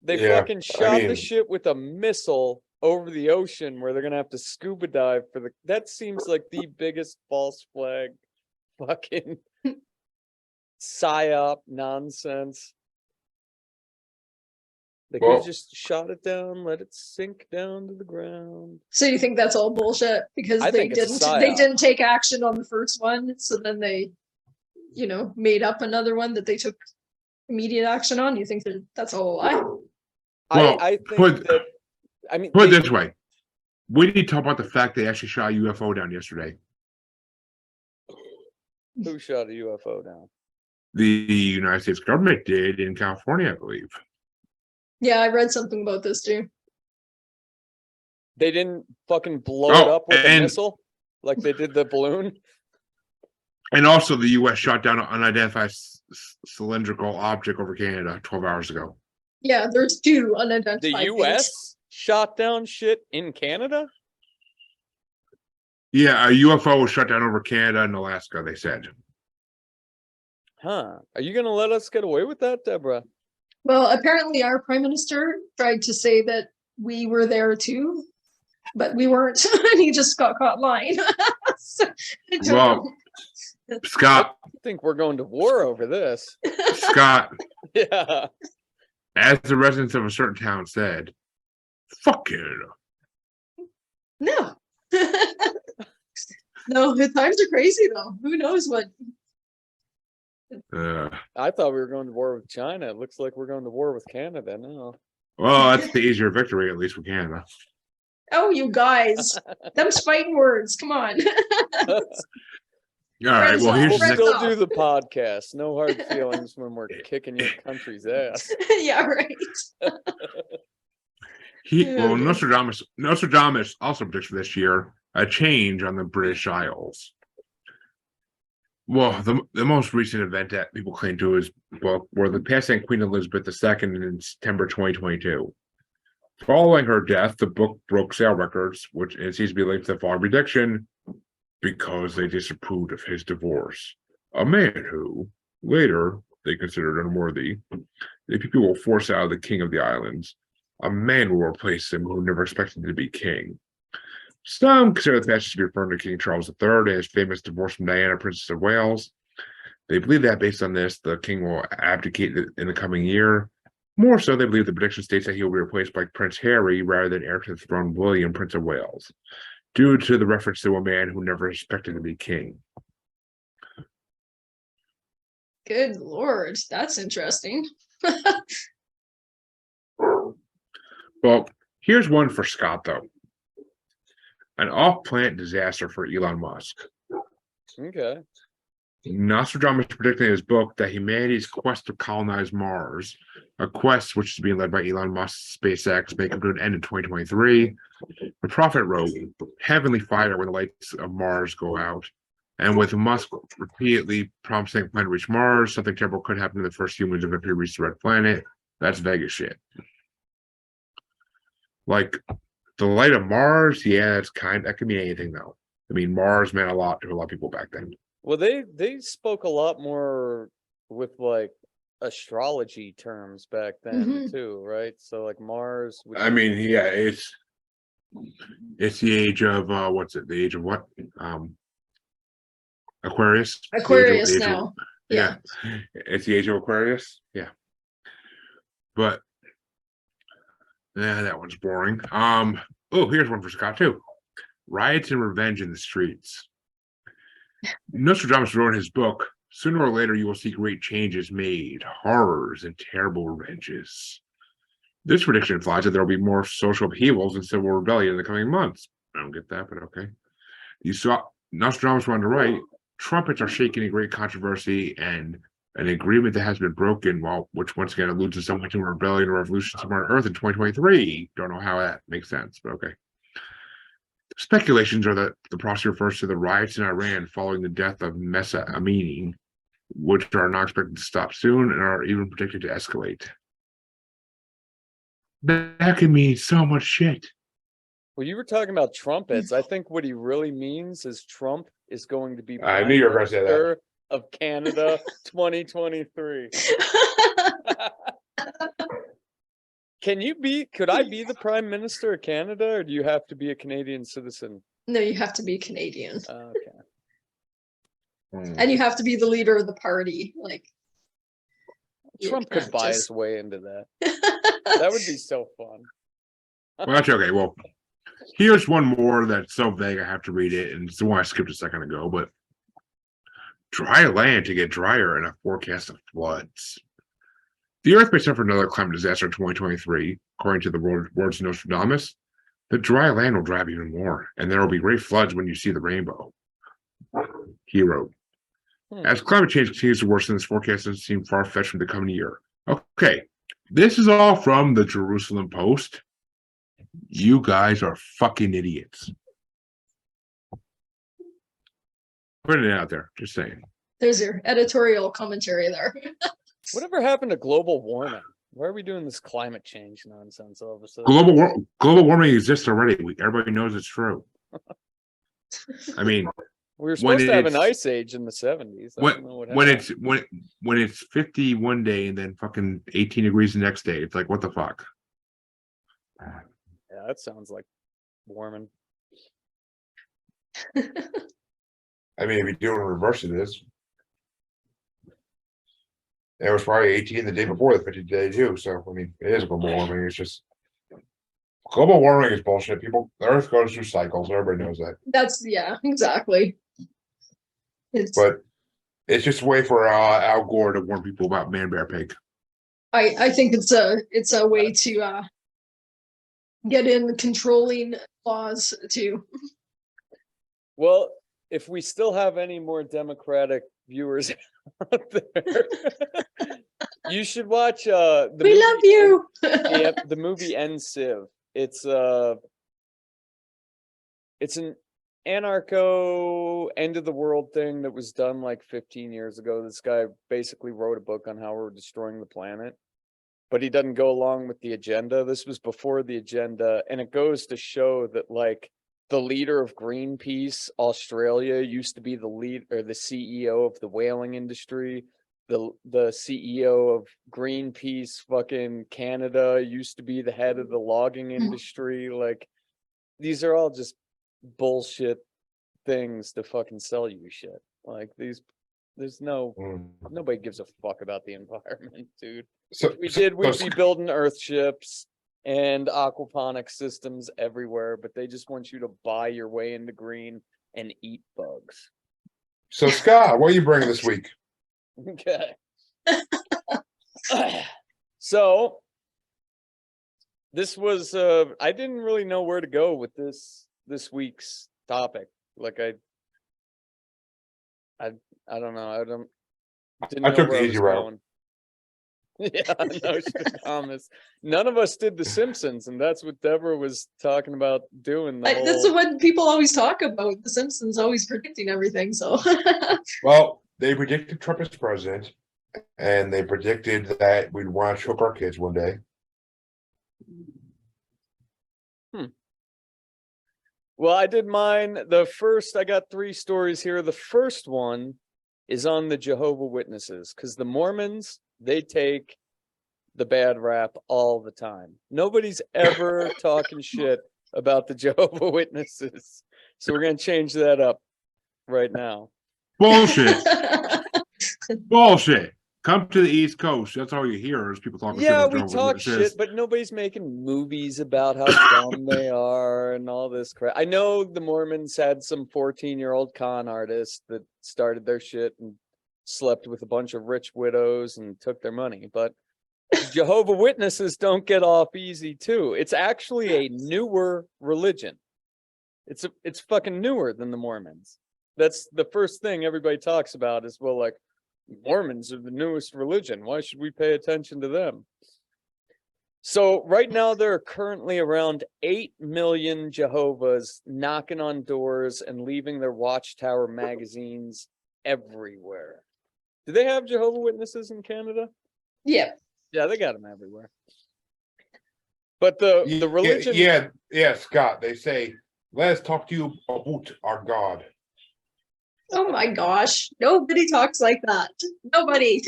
They Yeah, fucking shot the shit with a missile over the ocean where they're gonna have to scuba dive for the. That seems like the biggest false flag fucking psyop nonsense. They could Well- have just shot it down, let it sink down to the ground. So you think that's all bullshit because I they think it's a psyop. didn't take action on the first one, so then they, made up another one that they took immediate action on? You think that that's all a lie? Well, I think put- that. I mean, Put it this way. We need to talk about the fact they actually shot a UFO down yesterday. who shot a UFO down? The United States government did in California, I believe. Yeah, I read something about this too. They didn't fucking blow it Oh, up with a and- missile like they did the balloon. And also, the U.S. shot down an unidentified cylindrical object over Canada 12 hours ago. Yeah, there's two The unidentified U.S. shot down shit in Canada. Yeah, a UFO was shot down over Canada and Alaska, they said. Huh? Are you gonna let us get away with that, Deborah? Well, apparently our prime minister tried to say that we were there too, but we weren't, and he just got caught lying. So, I don't Well, know. Scott, I think we're going to war over this. Scott, Yeah. as the residents of a certain town said, fuck it. No. No, the times are crazy though. Who knows what? I thought we were going to war with China. It looks like we're going to war with Canada now. Well, that's the easier victory, at least with Canada. Oh, you guys, them's fighting words. Come on. All right, well, here's We'll the Friends next. still off. do the podcast. No hard feelings when we're kicking your country's ass. Yeah, right. Nostradamus also predicts for this year a change on the British Isles. Well, the most recent event that people claim to his book were the passing of Queen Elizabeth II in September 2022. Following her death, the book broke sale records, which it seems to be linked to the following prediction because they disapproved of his divorce. A man who, later, they considered unworthy. The people will force out the king of the islands. A man will replace him who never expected to be king. Some consider the passage to be referring to King Charles III and his famous divorce from Diana, Princess of Wales. They believe that based on this, the king will abdicate in the coming year. More so, they believe the prediction states that he will be replaced by Prince Harry rather than heir to the throne William, Prince of Wales, due to the reference to a man who never expected to be king. Good Lord, that's interesting. Well, here's one for Scott, though. An off-planet disaster for Elon Musk. Okay. Nostradamus predicted in his book that humanity's quest to colonize Mars, a quest which is being led by Elon Musk's SpaceX, may come to an end in 2023. The prophet wrote, "Heavenly fire when the lights of Mars go out." And with Musk repeatedly promising the planet to reach Mars, something terrible could happen to the first humans if it reach the red planet. That's Vegas shit. Like, the light of Mars, yeah, that could mean anything though. I mean, Mars meant a lot to a lot of people back then. Well, they spoke a lot more with like astrology terms back then too, right? So like Mars. I mean, yeah, it's the age of what's it? The age of what? Aquarius. Aquarius The age of- now. yeah, it's the age of Aquarius. Yeah, but Yeah, that one's boring. Oh, here's one for Scott too. Riots and revenge in the streets. Nostradamus wrote in his book, sooner or later you will see great changes made, horrors, and terrible revenges. This prediction implies that there will be more social upheavals and civil rebellion in the coming months. I don't get that, but okay. You saw Nostradamus wanted to write, trumpets are shaking in great controversy and an agreement that has been broken, which once again alludes to someone to a rebellion or revolution somewhere on Earth in 2023. Don't know how that makes sense, but okay. Speculations are that the prophecy refers to the riots in Iran following the death of Mesa Amini, which are not expected to stop soon and are even predicted to escalate. That can mean so much shit. Well, you were talking about trumpets. I think what he really means is Trump is going to be I knew you were going to say that. Minister of Canada 2023. Could I be the Prime Minister of Canada, or do you have to be a Canadian citizen? No, you have to be Canadian. Okay. And you have to be the leader of the party. Like Trump could buy his way into that. That would be so fun. Well, that's okay. Well, here's one more that's so vague I have to read it, and it's the one I skipped a second ago, but dry land to get drier and a forecast of floods. The Earth may suffer another climate disaster in 2023, according to the words of Nostradamus. The dry land will dry up even more, and there will be great floods when you see the rainbow. He wrote, as climate change continues to worsen, this forecast doesn't seem far-fetched from the coming year. Okay, this is all from the Jerusalem Post. You guys are fucking idiots. Putting it out there, just saying. There's your editorial commentary there. Whatever happened to global warming? Why are we doing this climate change nonsense all of a sudden? Global warming exists already. Everybody knows it's true. I mean, we were supposed to have an ice age in the 70s. When it's 50 one day and then fucking 18 degrees the next day, it's like, what the fuck? Yeah, that sounds like warming. I mean, if you do it in reverse, it is. It was probably 18 the day before the 50 day too. So I mean, it is global warming. It's just global warming is bullshit. The Earth goes through cycles. Everybody knows that. Yeah, exactly. But it's just a way for Al Gore to warn people about Man Bear Pig. I think it's a way to get in controlling laws too. Well, if we still have any more Democratic viewers out there, you should watch We love you. Yeah, the movie Civ. It's an anarcho end of the world thing that was done like 15 years ago. This guy basically wrote a book on how we're destroying the planet, but he doesn't go along with the agenda. This was before the agenda, and it goes to show that like the leader of Greenpeace Australia used to be the CEO of the whaling industry. The CEO of Greenpeace fucking Canada used to be the head of the logging industry. Like, these are all just bullshit things to fucking sell you shit. Like, nobody gives a fuck about the environment, dude. So If we did, we'd be building earth ships and aquaponic systems everywhere, but they just want you to buy your way into green and eat bugs. So Scott, what are you bringing this week? Okay. So this was I didn't really know where to go with this week's topic. Like I don't know. I took the easy route. Yeah, no, Thomas. None of us did The Simpsons, and that's what Deborah was talking about doing. That's what people always talk about. The Simpsons always predicting everything. So, well, they predicted Trump as president, and they predicted that we'd want to choke our kids one day. Well, I did mine. I got 3 stories here. The first one is on the Jehovah's Witnesses, because the Mormons, they take the bad rap all the time. Nobody's ever talking shit about the Jehovah's Witnesses. So we're going to change that up right now. Bullshit. Bullshit. come to the East Coast. That's all you hear is people talking shit Yeah, about we Jehovah's talk Witnesses. shit, but nobody's making movies about how dumb they are and all this crap. I know the Mormons had some 14-year-old con artists that started their shit and slept with a bunch of rich widows and took their money, but Jehovah Witnesses don't get off easy too. It's actually a newer religion. It's fucking newer than the Mormons. That's the first thing everybody talks about is, well, like, Mormons are the newest religion. Why should we pay attention to them? So right now there are currently around 8 million Jehovah's knocking on doors and leaving their Watchtower magazines everywhere. Do they have Jehovah Witnesses in Canada? Yeah. Yeah, they got them everywhere. But the religion... Yeah, Scott, they say, let us talk to you about our God. Oh my gosh. Nobody talks like that. Nobody.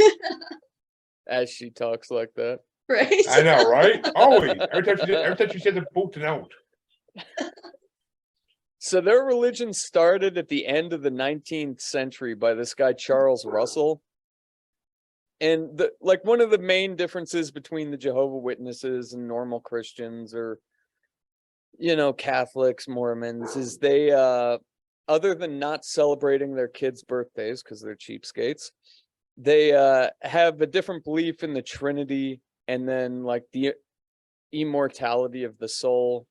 As she talks like that. Right? I know, right? Always. Every time she says a boot out. So their religion started at the end of the 19th century by this guy, Charles Russell. And one of the main differences between the Jehovah Witnesses and normal Christians or, Catholics, Mormons, is they, other than not celebrating their kids' birthdays because they're cheapskates, they have a different belief in the Trinity and then like the immortality of the soul,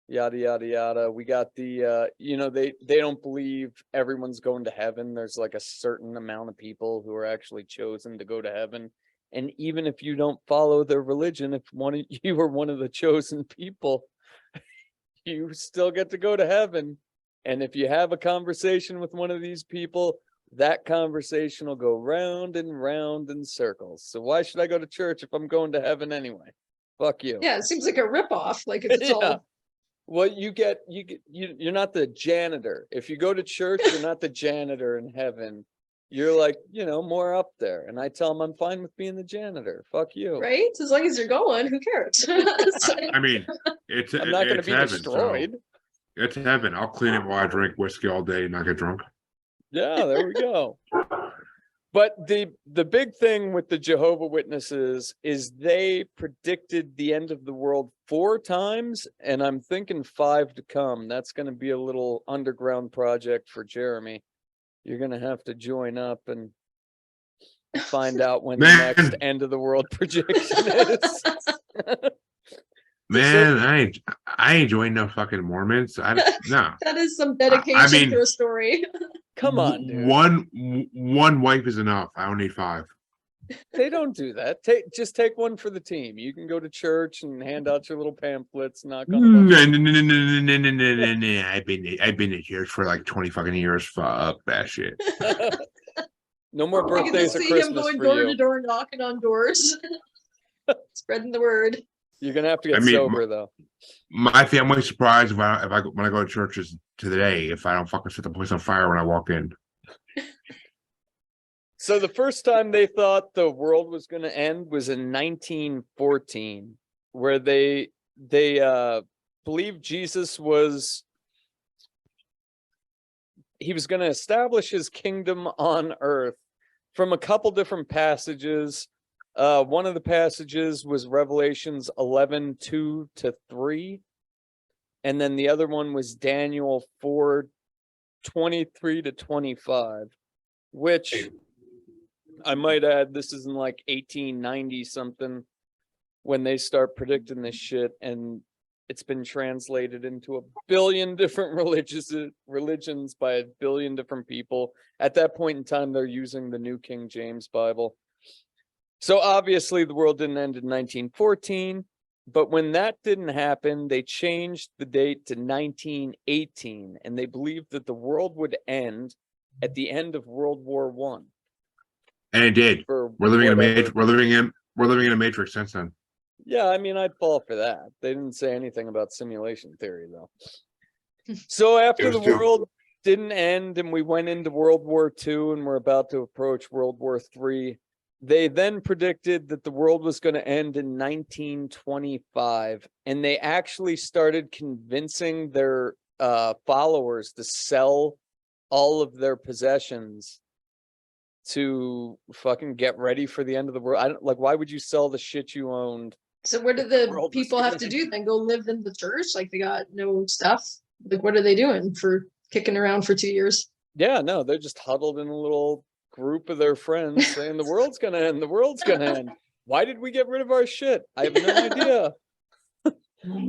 yada yada yada. We got the they don't believe everyone's going to heaven. There's like a certain amount of people who are actually chosen to go to heaven. And even if you don't follow their religion, if you are one of the chosen people, you still get to go to heaven. And if you have a conversation with one of these people, that conversation will go round and round in circles. So why should I go to church if I'm going to heaven anyway? Fuck you. Yeah, it seems like a ripoff. Like it's Yeah. all. Well, you're not the janitor. If you go to church, you're not the janitor in heaven. You're like, more up there. And I tell them I'm fine with being the janitor. Fuck you. Right? As long as you're going, who cares? I mean, I'm not going to be heaven, destroyed. So it's heaven. I'll clean it while I drink whiskey all day and not get drunk. Yeah, there we go. But the big thing with the Jehovah Witnesses is they predicted the end of the world 4 times, and I'm thinking 5 to come. That's going to be a little underground project for Jeremy. You're going to have to join up and find out when the next end of the world projection is. Man, I ain't joining no fucking Mormons. No. That is some dedication to a story. Come on, dude. One wife is enough. I don't need 5. They don't do that. Just take one for the team. You can go to church and hand out your little pamphlets. Knock on No. I've been to church for like 20 fucking years. Fuck that shit. No more I can birthdays just or see Christmas him going for door you. to door, knocking on doors, spreading the word. You're gonna have to get sober though. My family's surprised when I go to churches today if I don't fucking set the place on fire when I walk in. So the first time they thought the world was going to end was in 1914, where they believed Jesus was going to establish his kingdom on earth from a couple different passages. One of the passages was Revelations 11:2-3, and then the other one was Daniel 4:23-25, which I might add, this is in like 1890 something when they start predicting this shit, and it's been translated into a billion different religions by a billion different people. At that point in time, they're using the New King James Bible. So obviously the world didn't end in 1914, but when that didn't happen, they changed the date to 1918, and they believed that the world would end at the end of World War I. And it did. We're living in a matrix since then. Yeah, I mean, I'd fall for that. They didn't say anything about simulation theory, though. So after the world didn't end and we went into World War II and we're about to approach World War III, they then predicted that the world was going to end in 1925, and they actually started convincing their followers to sell all of their possessions to fucking get ready for the end of the world. I don't like, why would you sell the shit you owned? So what do The the world was people have to gonna do then? Go live in the church? Like they got no stuff? Like what are they doing for kicking around for 2 years? Yeah, no, they're just huddled in a little group of their friends saying the world's gonna end, the world's gonna end. Why did we get rid of our shit? I have no idea.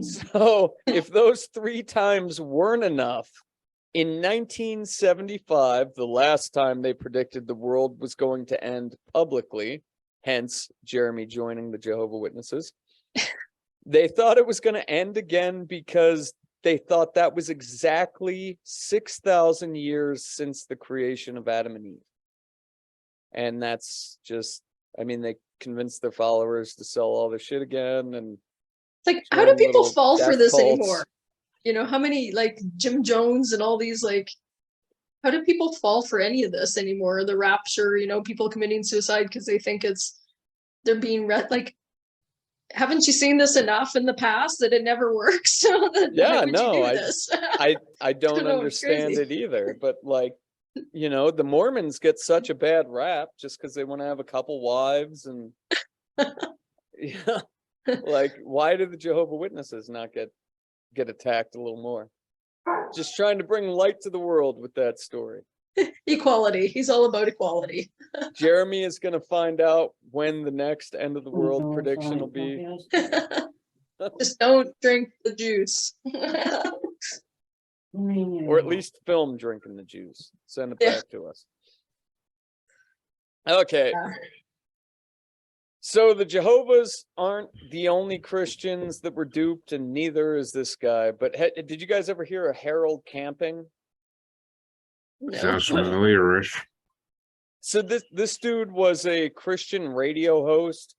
So if those 3 times weren't enough, in 1975, the last time they predicted the world was going to end publicly, hence Jeremy joining the Jehovah's Witnesses, they thought it was going to end again because they thought that was exactly 6,000 years since the creation of Adam and Eve. And that's just, I mean, they convinced their followers to sell all their shit again. And It's like, how do join people little fall for death this cults. anymore? You know, how many like Jim Jones and all these like, how do people fall for any of this anymore? The rapture, you know, people committing suicide because they think they're being like, haven't you seen this enough in the past that it never works? So Yeah, why would no, you do this? I don't know, it's understand crazy. it either. But like, you know, the Mormons get such a bad rap just because they want to have a couple wives and yeah, like why do the Jehovah's Witnesses not get attacked a little more? Just trying to bring light to the world with that story. Equality. He's all about equality. Jeremy is going to find out when the next end of the world prediction will be. Just don't drink the juice. Or at least film drinking the juice. Send it Yeah. back to us. Okay. Yeah. So the Jehovah's aren't the only Christians that were duped, and neither is this guy. But did you guys ever hear of Harold Camping? No. Sounds familiar-ish. So this dude was a Christian radio host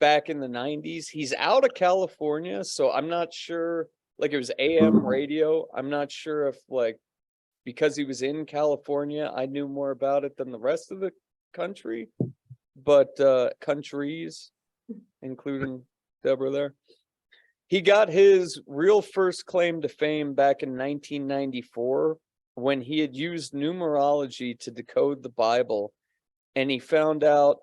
back in the 90s. He's out of California, so I'm not sure, like it was AM radio. I'm not sure if like because he was in California, I knew more about it than the rest of the country. But countries, including Deborah there. He got his real first claim to fame back in 1994 when he had used numerology to decode the Bible. And he found out,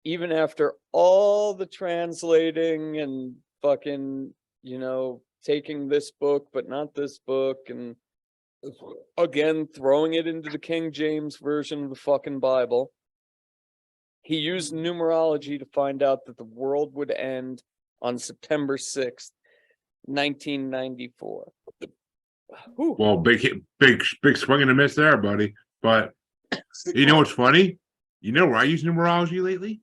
even after all the translating and fucking, you know, taking this book, but not this book, and again, throwing it into the King James version of the fucking Bible, he used numerology to find out that the world would end on September 6th, 1994. Whew. Well, big swing and a miss there, buddy. But you know what's funny? You know where I use numerology lately?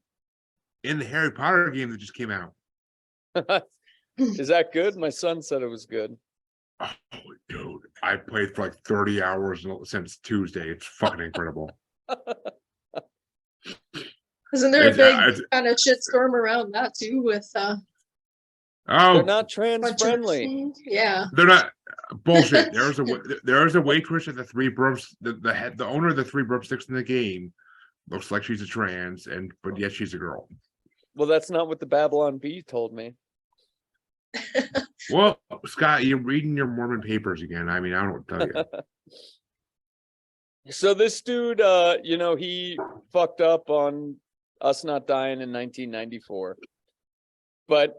In the Harry Potter game that just came out. Is that good? My son said it was good. Oh, dude, I played for like 30 hours since Tuesday. It's fucking incredible. Isn't there a big kind of shitstorm around that too with They're Oh, not trans friendly. Yeah. they're not bullshit. There's a waitress at the Three Broomsticks. The owner of the Three Broomsticks in the game looks like she's a trans, but yet she's a girl. Well, that's not what the Babylon Bee told me. Well, Scott, you're reading your Mormon papers again. I mean, I don't know what to tell you. So this dude, you know, he fucked up on us not dying in 1994. But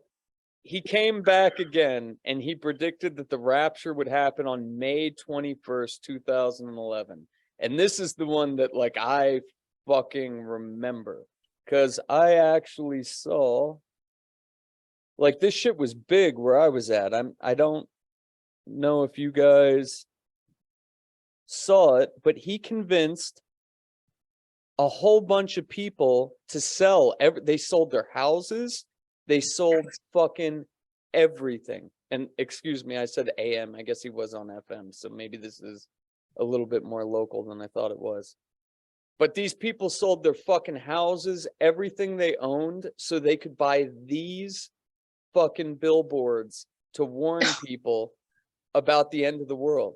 he came back again and he predicted that the rapture would happen on May 21st, 2011. And this is the one that like I fucking remember because I actually saw like this shit was big where I was at. I don't know if you guys saw it, but he convinced a whole bunch of people to sell they sold their houses, they sold fucking everything. And excuse me, I said AM, I guess he was on FM, so maybe this is a little bit more local than I thought it was. But these people sold their fucking houses, everything they owned, so they could buy these fucking billboards to warn people about the end of the world.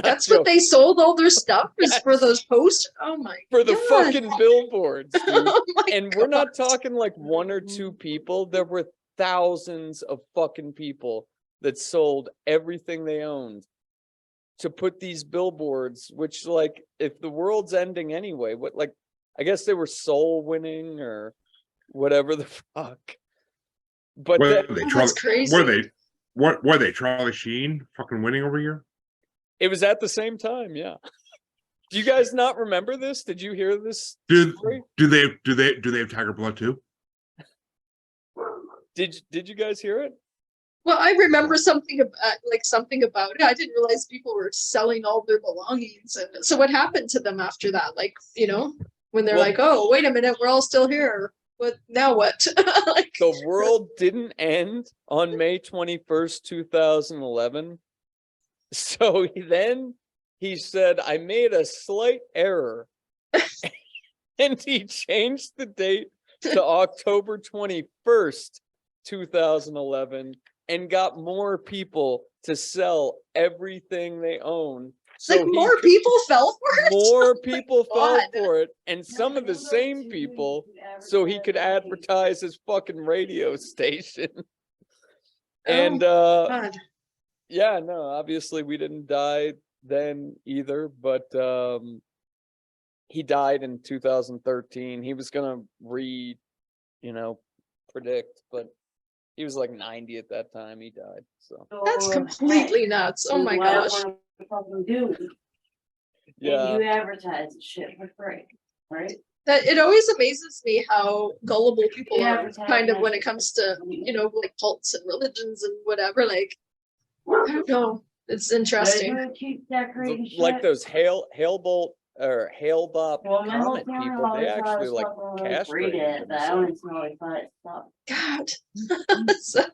That's joking. What they sold all their stuff is for those posters. Oh my for the God. Fucking billboards, dude. Oh and God. We're not talking like 1 or 2 people. There were thousands of fucking people that sold everything they owned to put these billboards, which like if the world's ending anyway, what like I guess they were soul winning or whatever the fuck. But Were then, they That's crazy. were they Charlie Sheen fucking winning over here? it was at the same time, yeah. Do you guys not remember this? Did you hear this Do story? they have Tiger Blood too? Did you guys hear it? Well, I remember something about it. I didn't realize people were selling all their belongings. And so what happened to them after that? Like, when they're Well- like, oh, wait a minute, we're all still here. What now what? Like, The world didn't end on May 21st, 2011. So then he said, I made a slight error. And he changed the date to October 21st, 2011, and got more people to sell everything they own. So like more people fell for it. more people fell God. for it, and some of the same people, so he could advertise his fucking radio station. And God. yeah, no, obviously we didn't die then either, but he died in 2013. He was gonna predict, but he was like 90 at that time. He died. So That's completely nuts. Oh my gosh. Fucking do. yeah. And you advertise the shit for free, right? That it always amazes me how gullible people Yeah, are advertising kind of that when it shit. comes to, like cults and religions and whatever. Like, I don't know. It's interesting. They're gonna keep decorating Like shit. those Hailbolt or Hailbop Well, my whole comet family people, they always thought I actually was like fucking really castrated it, but I themselves. always always thought it stopped. God. So,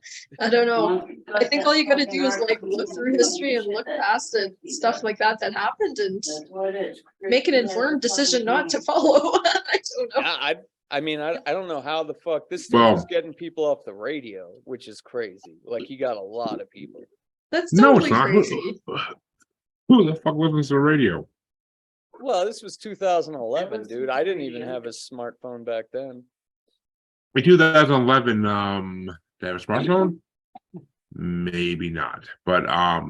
I don't know. I think all you gotta do is like look through history and look past it, stuff like that happened, and That's what it is. make an informed decision not to follow. I don't know. Yeah, I mean, I don't know how the fuck this dude was Well, getting people off the radio, which is crazy. Like he got a lot of people. That's no, it's totally not. crazy. Who the fuck listens to the radio? Well, this was 2011, dude. I didn't even have a smartphone back then. In 2011, did I have a smartphone? Maybe not. But I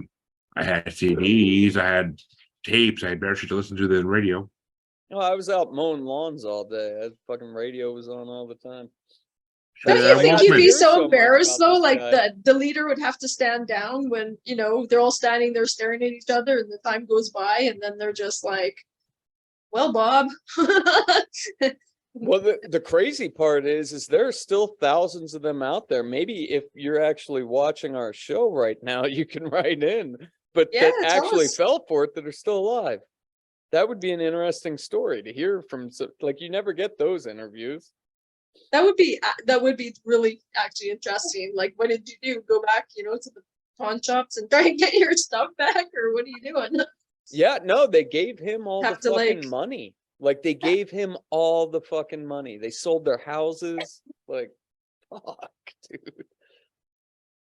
had CDs, I had tapes, I had better shit to listen to than radio. No, I was out mowing lawns all day. Fucking radio was on all the time. Don't Yeah, you think well, you'd be hear so much embarrassed about though? this Like guy. the leader would have to stand down when, they're all standing there staring at each other and the time goes by and then they're just like, well, Bob. Well, the crazy part is there are still thousands of them out there. Maybe if you're actually watching our show right now, you can write in, but Yeah, that tell actually us. fell for it that are still alive. That would be an interesting story to hear from. Like you never get those interviews. That would be really actually interesting. Like, what did you do? Go back, to the pawn shops and try and get your stuff back, or what are you doing? Yeah, no, they gave him all Have the to, fucking like- money. Like they gave him all the fucking money. They sold their houses. Like, fuck, dude.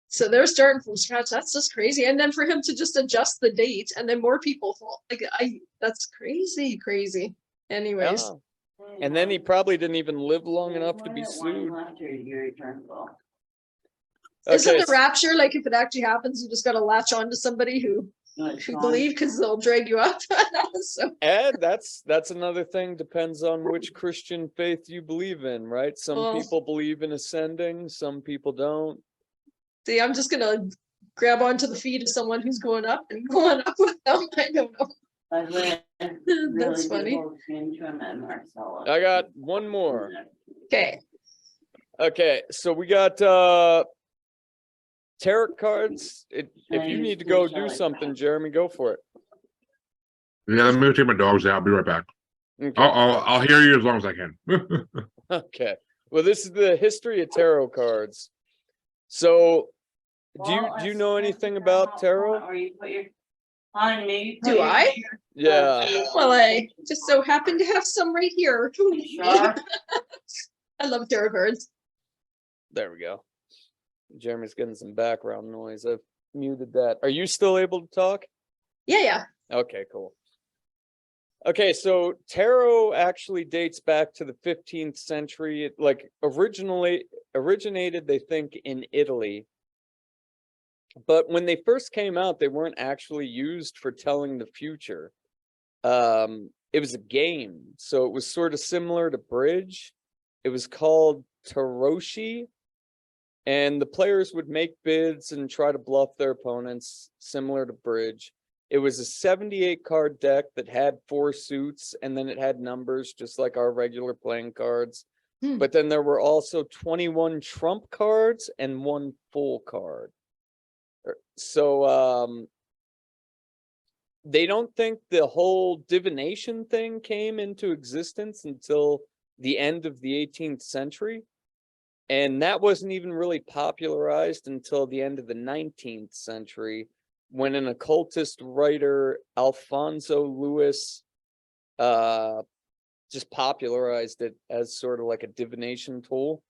So they're starting from scratch. That's just crazy. And then for him to just adjust the date and then more people fall. Like that's crazy. Anyways. Yeah. And then he probably didn't even live long enough to be sued. Isn't Okay, the rapture like if it actually happens, you just gotta latch on to somebody who believe because they'll drag you up? So Ed, that's another thing. Depends on which Christian faith you believe in, right? Some Well- people believe in ascending, some people don't. see, I'm just gonna grab onto the feet of someone who's going up and going up with them. I don't know. That's funny. I got one more. Okay. Okay, so we got tarot cards. If you need to go do something, Jeremy, go for it. Yeah, let me go take my dogs out. I'll be right back. Okay. I'll hear you as long as I can. Okay. Well, this is the history of tarot cards. So, do you know anything about tarot? Do I? Yeah. Well, I just so happen to have some right here. Sure. I love tarot cards. There we go. Jeremy's getting some background noise. I've muted that. Are you still able to talk? Yeah. Okay, cool. Okay, so tarot actually dates back to the 15th century. It originated, they think, in Italy. But when they first came out, they weren't actually used for telling the future. It was a game, so it was sort of similar to bridge. It was called Taroshi, and the players would make bids and try to bluff their opponents, similar to bridge. It was a 78 card deck that had 4 suits, and then it had numbers just like our regular playing cards. But then there were also 21 trump cards and 1 full card. So they don't think the whole divination thing came into existence until the end of the 18th century. And that wasn't even really popularized until the end of the 19th century, when an occultist writer, Alfonso Lewis, just popularized it as sort of like a divination tool.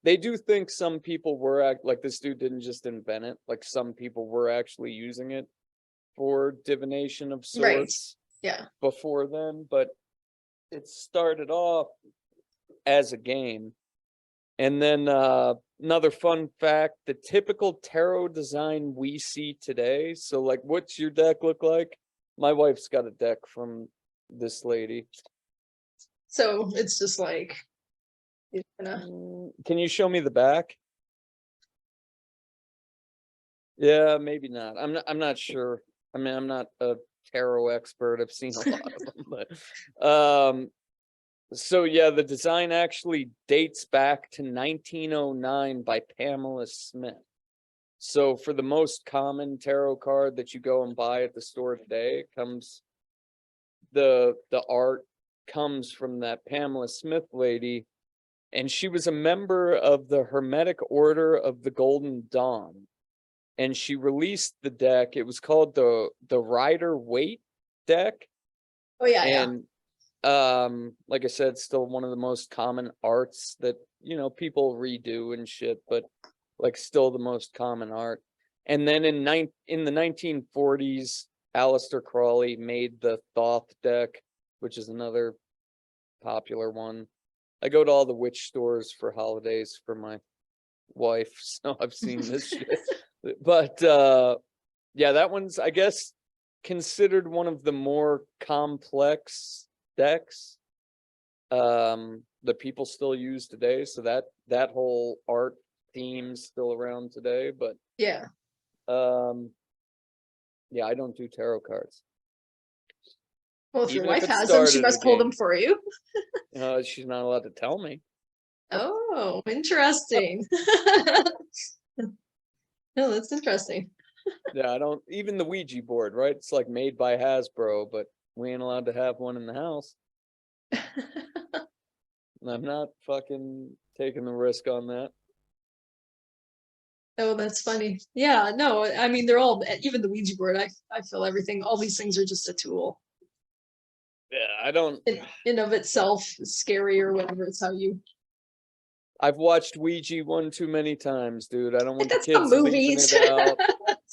They do think some people were like, this dude didn't just invent it, like some people were actually using it for divination of sorts before then, but it started off as a game. And then another fun fact, the typical tarot design we see today. So like, what's your deck look like? My wife's got a deck from this lady. So it's just like, can you show me the back? Yeah, maybe not. I'm not sure. I mean, I'm not a tarot expert. I've seen a lot of them, but so yeah, the design actually dates back to 1909 by Pamela Smith. So for the most common tarot card that you go and buy at the store today, comes the art comes from that Pamela Smith lady, and she was a member of the Hermetic Order of the Golden Dawn. And she released the deck. It was called the Rider Waite deck. Oh yeah, and like I said, still one of the most common arts that, you know, people redo and shit, but like still the most common art. And then in the 1940s, Aleister Crowley made the Thoth deck, which is another popular one. I go to all the witch stores for holidays for my wife, so I've seen this shit. But yeah, that one's, I guess, considered one of the more complex decks that people still use today. So that whole art theme's still around today. But yeah, yeah, I don't do tarot cards. well, if your Even if wife it has them, she started must a pull game. them for you. She's not allowed to tell me. Oh, interesting. No, that's interesting. Yeah, I don't, even the Ouija board, right? It's like made by Hasbro, but we ain't allowed to have one in the house. And I'm not fucking taking the risk on that. Oh, that's funny. Yeah, no, I mean, they're all, even the Ouija board, I feel everything, all these things are just a tool. Yeah, I don't. In of itself, scary or whatever, it's how you. I've watched Ouija one too many times, dude. I don't want the That's kids the leaving movies. it out.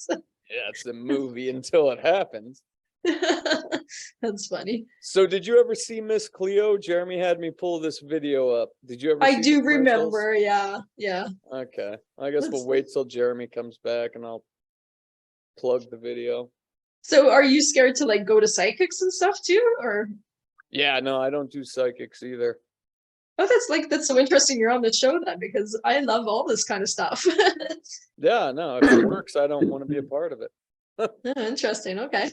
Yeah, it's a movie until it happens. That's funny. So did you ever see Miss Cleo? Jeremy had me pull this video up. Did you ever see I do the commercials? remember, yeah. Okay. I guess we'll wait till Jeremy comes back and I'll plug the video. So are you scared to like go to psychics and stuff too, or? Yeah, no, I don't do psychics either. Oh, that's so interesting you're on the show then, because I love all this kind of stuff. Yeah, no, if it works, I don't want to be a part of it. Oh, interesting. Okay.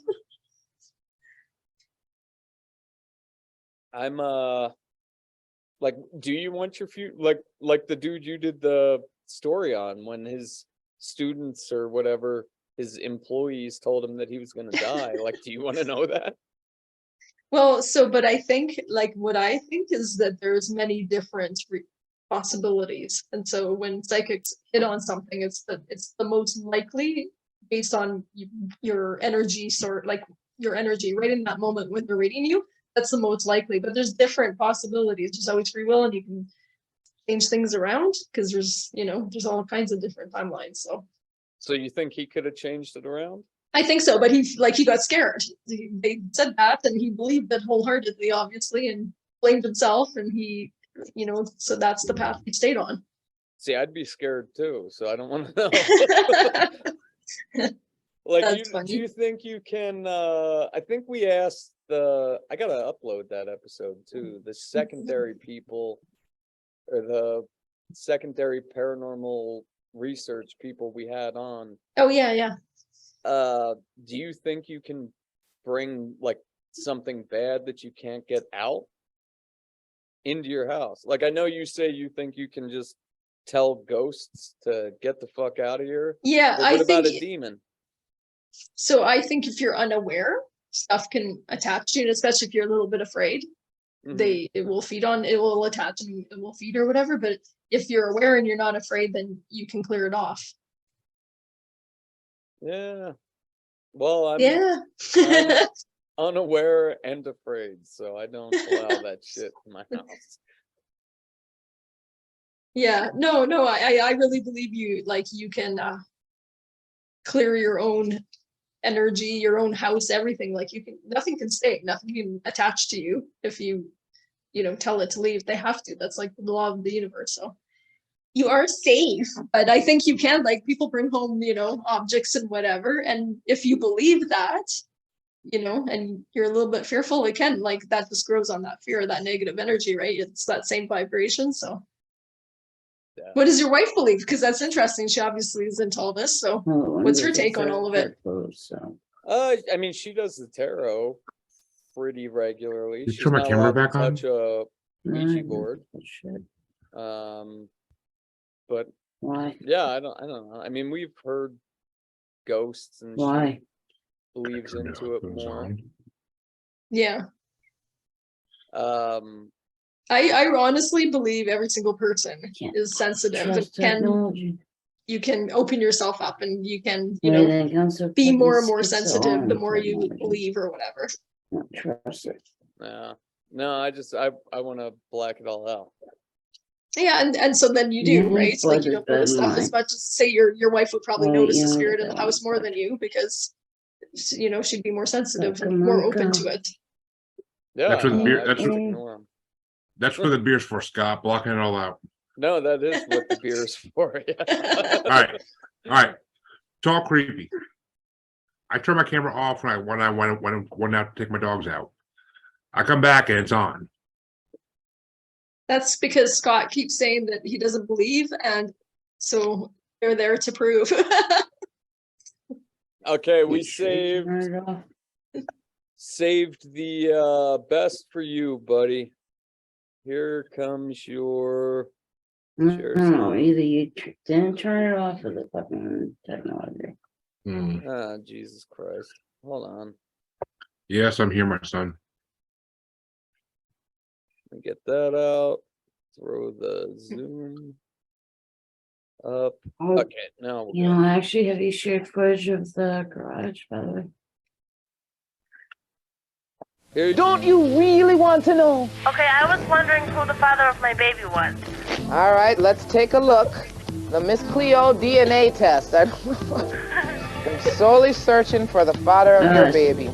I'm like, do you want your future, like the dude you did the story on, when his students or whatever, his employees told him that he was going to die? Like, do you want to know that? Well, but I think like what I think is that there's many different possibilities, and so when psychics hit on something, it's the most likely based on your energy, sort like your energy right in that moment when they're reading you. That's the most likely, but there's different possibilities. There's always free will, and you can change things around because there's all kinds of different timelines. So you think he could have changed it around? I think so, but he got scared. They said that, and he believed it wholeheartedly, obviously, and blamed himself, and he, so that's the path he stayed on. See, I'd be scared too, so I don't want to know. Like, That's do funny. you think you can? I think we asked I gotta upload that episode too. The secondary people, or the secondary paranormal research people we had on. Oh yeah. Do you think you can bring like something bad that you can't get out into your house? Like, I know you say you think you can just tell ghosts to get the fuck out of here. Yeah, But I what about think a demon? so. I think if you're unaware, stuff can attach to you, and especially if you're a little bit afraid. Mhm. It will attach and it will feed or whatever. But if you're aware and you're not afraid, then you can clear it off. Yeah. Well, Yeah. I'm unaware and afraid, so I don't allow that shit in my house. Yeah, no, I really believe you. Like, you can clear your own energy, your own house, everything. Like, you can, nothing can stay, nothing can attach to you if you tell it to leave. They have to. That's like the law of the universe. So you are safe. But I think you can, like, people bring home, objects and whatever. And if you believe that, and you're a little bit fearful, it can, like, that just grows on that fear, that negative energy, right? It's that same vibration. So Yeah. what does your wife believe? Because that's interesting. She obviously is into all this. So what's her take on all of it? I mean, she does the tarot pretty regularly. You She's turn my not camera allowed to back on? touch a Ouija board. But Why? yeah, I don't know. I mean, we've heard ghosts, and Why? she believes Turn the into it headphones more. on. Yeah. Um, I honestly believe every single person is sensitive and Trust technology. you can open yourself up, and you can, Everything comes to be more and fucking more sensitive the more you technology. believe or whatever. Not trust it. yeah. No, I want to black it all out. Yeah, and so then you do, Yeah, right? Like, you but don't notice stuff as mine. much as, say, your wife would probably Well, notice you the know spirit that in the house more one, than you, because she'd be more sensitive come and more on, open go. to it. Yeah, That's what the no, beer- I that's just what- ignore 'em. That's for the beer's for, Scott. Blocking it all out. No, that is what the beer is for. Yeah. All right. It's all creepy. I turn my camera off when I went out to take my dogs out. I come back and it's on. That's because Scott keeps saying that he doesn't believe, and so they're there to prove. Okay, we You sure you turn it off? saved the best for you, buddy. Here comes your Cheers. No, either you didn't turn it off or the fucking technology. Jesus Christ. Hold on. Yes, I'm here, my son. Let me get that out. Throw the zoom up. Oh, Okay, now we're you know, actually, have you shared footage of the garage, by the way? Here, Don't you really want to know? Okay, I was wondering who the father of my baby was. All right, let's take a look. The Miss Cleo DNA test. I'm solely searching for the father of your baby.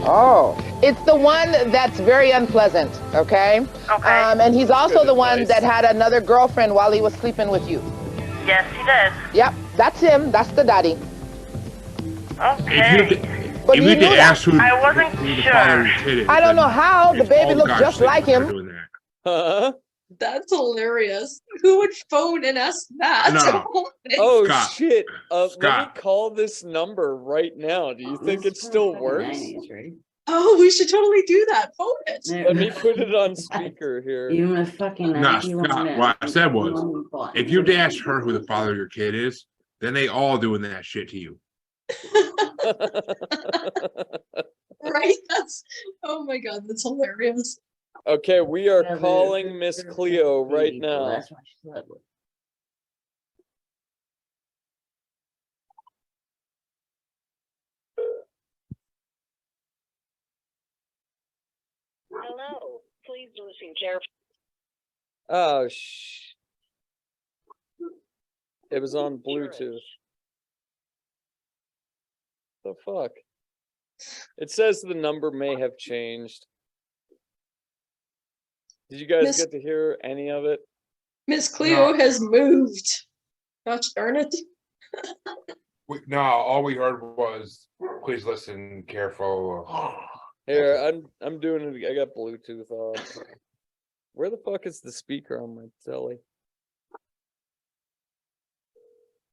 Oh, it's the one that's very unpleasant, okay? Okay. And he's also Good the one advice. that had another girlfriend while he was sleeping with you. Yes, he did. Yep, that's him. That's the daddy. Okay. But If he you knew could that. ask who I wasn't the sure. father of your kid is, I don't know then how. The it's baby all looks God's just thing like for him. doing that. huh? That's hilarious. Who would phone and ask that? No. Oh Scott. shit. Let Scott. me call this number right now. Do you think it still works? Oh, we should totally do that. Phone it. Let me put it on speaker here. Even a fucking No, Scott, what I said was, if you asked her who the father of your kid is, then they all doing that shit to you. Right? Oh my god, that's hilarious. Okay, we are calling Miss Cleo right now. That's why she slept with. Hello. Please listen carefully. Oh it was on Bluetooth. The fuck? It says the number may have changed. Did you guys get to hear any of it? Miss Cleo has moved. Gosh darn it. No, all we heard was, please listen careful. Here, I'm doing it. I got Bluetooth on. Where the fuck is the speaker on my telly?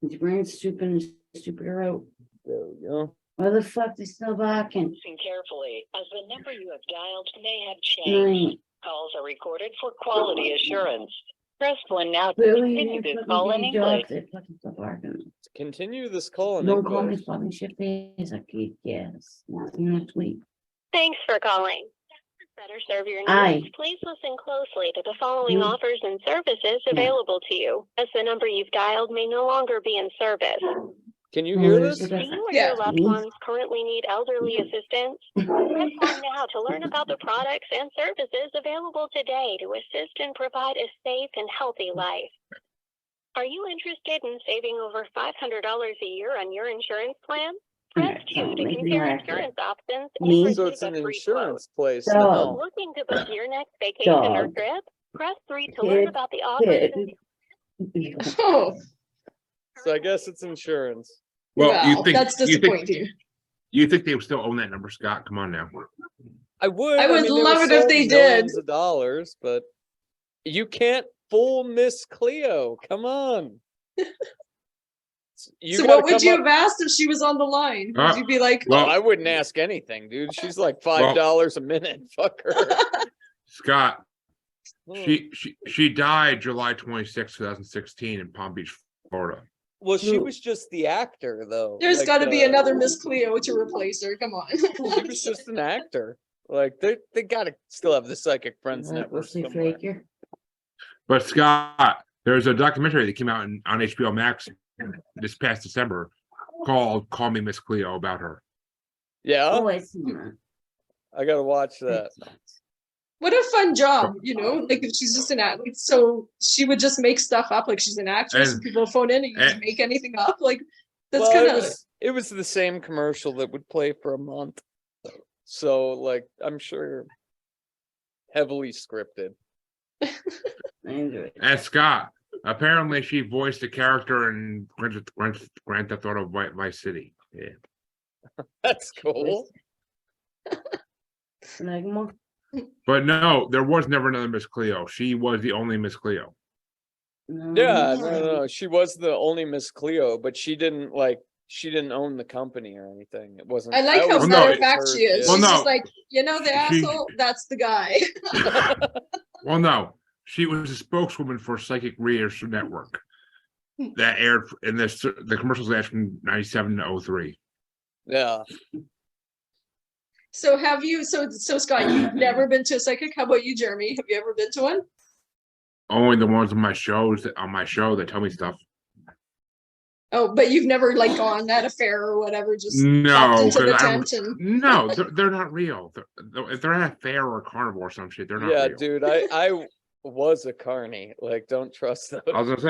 Did you bring stupider out? There we go. Why the fuck they still barking? Listen carefully, as the number you have dialed may have changed. Right. Calls are recorded for quality assurance. Press 1 now to Really? continue They this fucking call in big English. dogs, they fucking still barking. Continue this call in Don't call me English. fucking shit face. I keep yes. Next week. Thanks for calling. To better serve your Aye. needs, please listen closely to the following Mm. offers and services available to you, as the number you've dialed may no longer be in service. Can you hear this? Do you or Yeah. your loved ones currently need elderly assistance? Press 1 now to learn about the products and services available today to assist and provide a safe and healthy life. Are you interested in saving over $500 a year on your insurance plan? Press Alright, 2 so to make me compare laugh. insurance options Me? and So receive it's an a free quote. insurance place. Dog. No. Looking to book your next vacation or Dog. trip? Press 3 to learn Kid. about the offers and Oh, So I guess it's insurance. Well, well, that's disappointing. You think they would still own that number, Scott? Come on now. I would. I would they love were it if sold they did. millions of dollars, but you can't fool Miss Cleo. Come on. You So gotta what would come you up- have asked if she was on the line? Would you be like, Well, Well- I wouldn't ask anything, dude. She's like $5 a minute. Fuck her. Scott, Hmm. she died July 26, 2016 in Palm Beach, Florida. Well, she was just the actor, though. there's Like, got to be another Miss Cleo to replace her. Come on. She was just an actor. Like they gotta still have the Psychic Friends Network Wesley somewhere. Fraker. But Scott, there's a documentary that came out on HBO Max this past December called "Call Me Miss Cleo" about her. Yeah, Oh, I see that. I gotta watch that. What a fun job, you know? Like if she's just an athlete, so she would just make stuff up. Like she's an actress, and And- people phone in, and you just and- make anything up. Like that's Well, kind it of was the same commercial that would play for a month. So like I'm sure heavily scripted. I enjoy it. And Scott, apparently she voiced a character in Grand Theft Auto Vice City. Yeah. That's cool. Like, more. But no, there was never another Miss Cleo. She was the only Miss Cleo. No, Yeah, no. no. She was the only Miss Cleo, but she didn't own the company or anything. It wasn't. I like how Well, matter no, of fact she is. Well, She's no. just like, you know, the She- asshole. That's the guy. Well, no, she was a spokeswoman for Psychic Readers Network that aired in the commercials aired from 97 to 03. Yeah. So have you? So Scott, you've never been to a psychic. How about you, Jeremy? Have you ever been to one? Only the ones on my show that tell me stuff. Oh, but you've never like gone at a fair or whatever. Just No, popped into the 'cause tent and No, they're not real. If they're at a fair or a carnival or some shit, they're not Yeah, real. dude. I was a carny. Like, don't trust those. I was gonna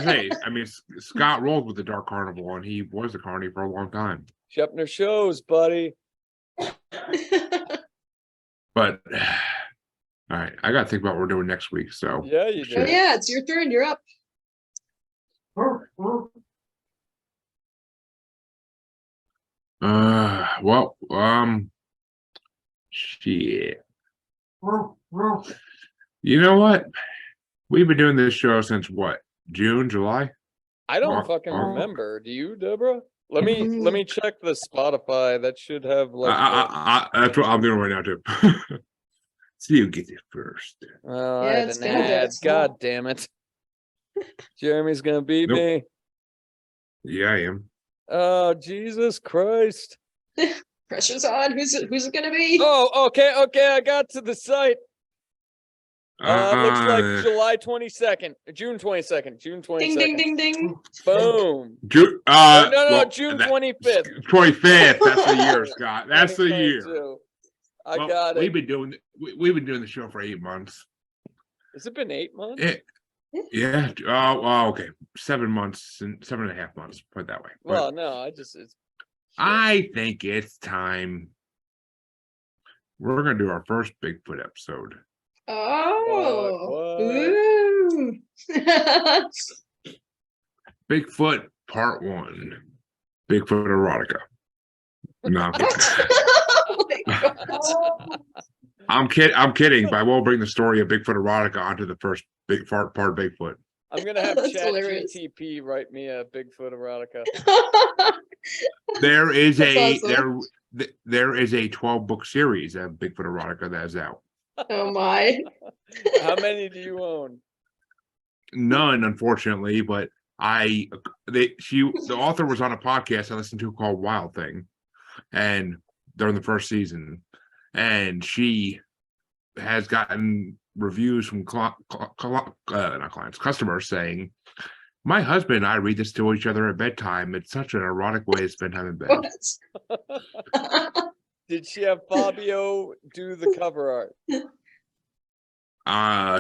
say. I mean, Scott rolled with the Dark Carnival, and he was a carny for a long time. Shepner shows, buddy. But all right, I gotta think about what we're doing next week. So Yeah, you Oh, do. yeah, it's your turn. You're up. Well, shit. You know what? We've been doing this show since what? June, July? I don't Well, fucking well. remember. Do you, Deborah? Let me check the Spotify. That should have like. That's what I'm doing right now too. So you get it first. Oh, Yeah, I had it's an gonna do ad. it. God damn it. Jeremy's gonna beat Nope. me. Yeah, I am. Oh, Jesus Christ. Pressure's on. Who's it gonna be? Oh, okay. I got to the site. Looks like July 22nd, June 22nd, June 22nd. Ding ding ding ding. Boom. June. No, June 25th. 25th. That's the year, Scott. That's the year. 2022. I Well, got it. We've been doing the show for 8 months. Has it been 8 months? Yeah. Oh, okay. 7 months and 7.5 months. Put it that way. But Well, no, I think it's time. We're gonna do our first Bigfoot episode. Oh. What? Ooh. Bigfoot Part 1. Bigfoot erotica. No, I'm kidding. Oh my God. I'm kidding, but I will bring the story of Bigfoot erotica onto the first big part of Bigfoot. I'm gonna have That's Chat hilarious. GTP write me a Bigfoot erotica. There is That's a awesome. there is a 12-book series of Bigfoot erotica that is out. Oh my. How many do you own? None, unfortunately, but the author was on a podcast I listened to called Wild Thing, and during the first season, and she has gotten reviews from not clients, customers saying, "My husband and I read this to each other at bedtime. It's such an erotic way to spend time in bed." What? Did she have Fabio do the cover art?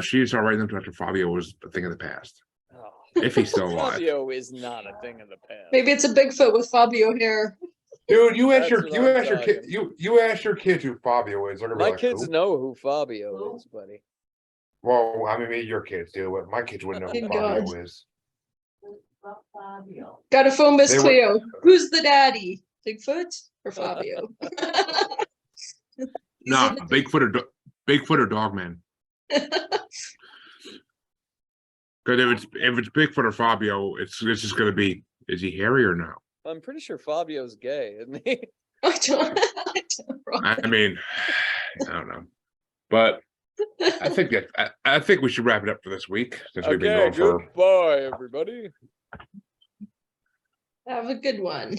She started writing them after Fabio was a thing of the past. Oh, If he's still alive. Fabio is not a thing of the past. Maybe it's a Bigfoot with Fabio hair. Dude, you ask That's your what you I'm ask your kid talking. you ask your kids who Fabio is. They're gonna be My like, kids "Who?" know who Fabio is, buddy. Well, I mean, maybe your kids do, but my kids wouldn't know who Thank Fabio God. is. Gotta phone Miss They were- Cleo. Who's the daddy? Bigfoot or Fabio? Nah, Bigfoot or Dogman. Because if it's Bigfoot or Fabio, it's just gonna be, is he hairy or no? I'm pretty sure Fabio's gay, isn't he? I don't I mean, I don't know, but I think I think we should wrap it up for this week since we've been Okay, going for. goodbye, everybody. Have a good one.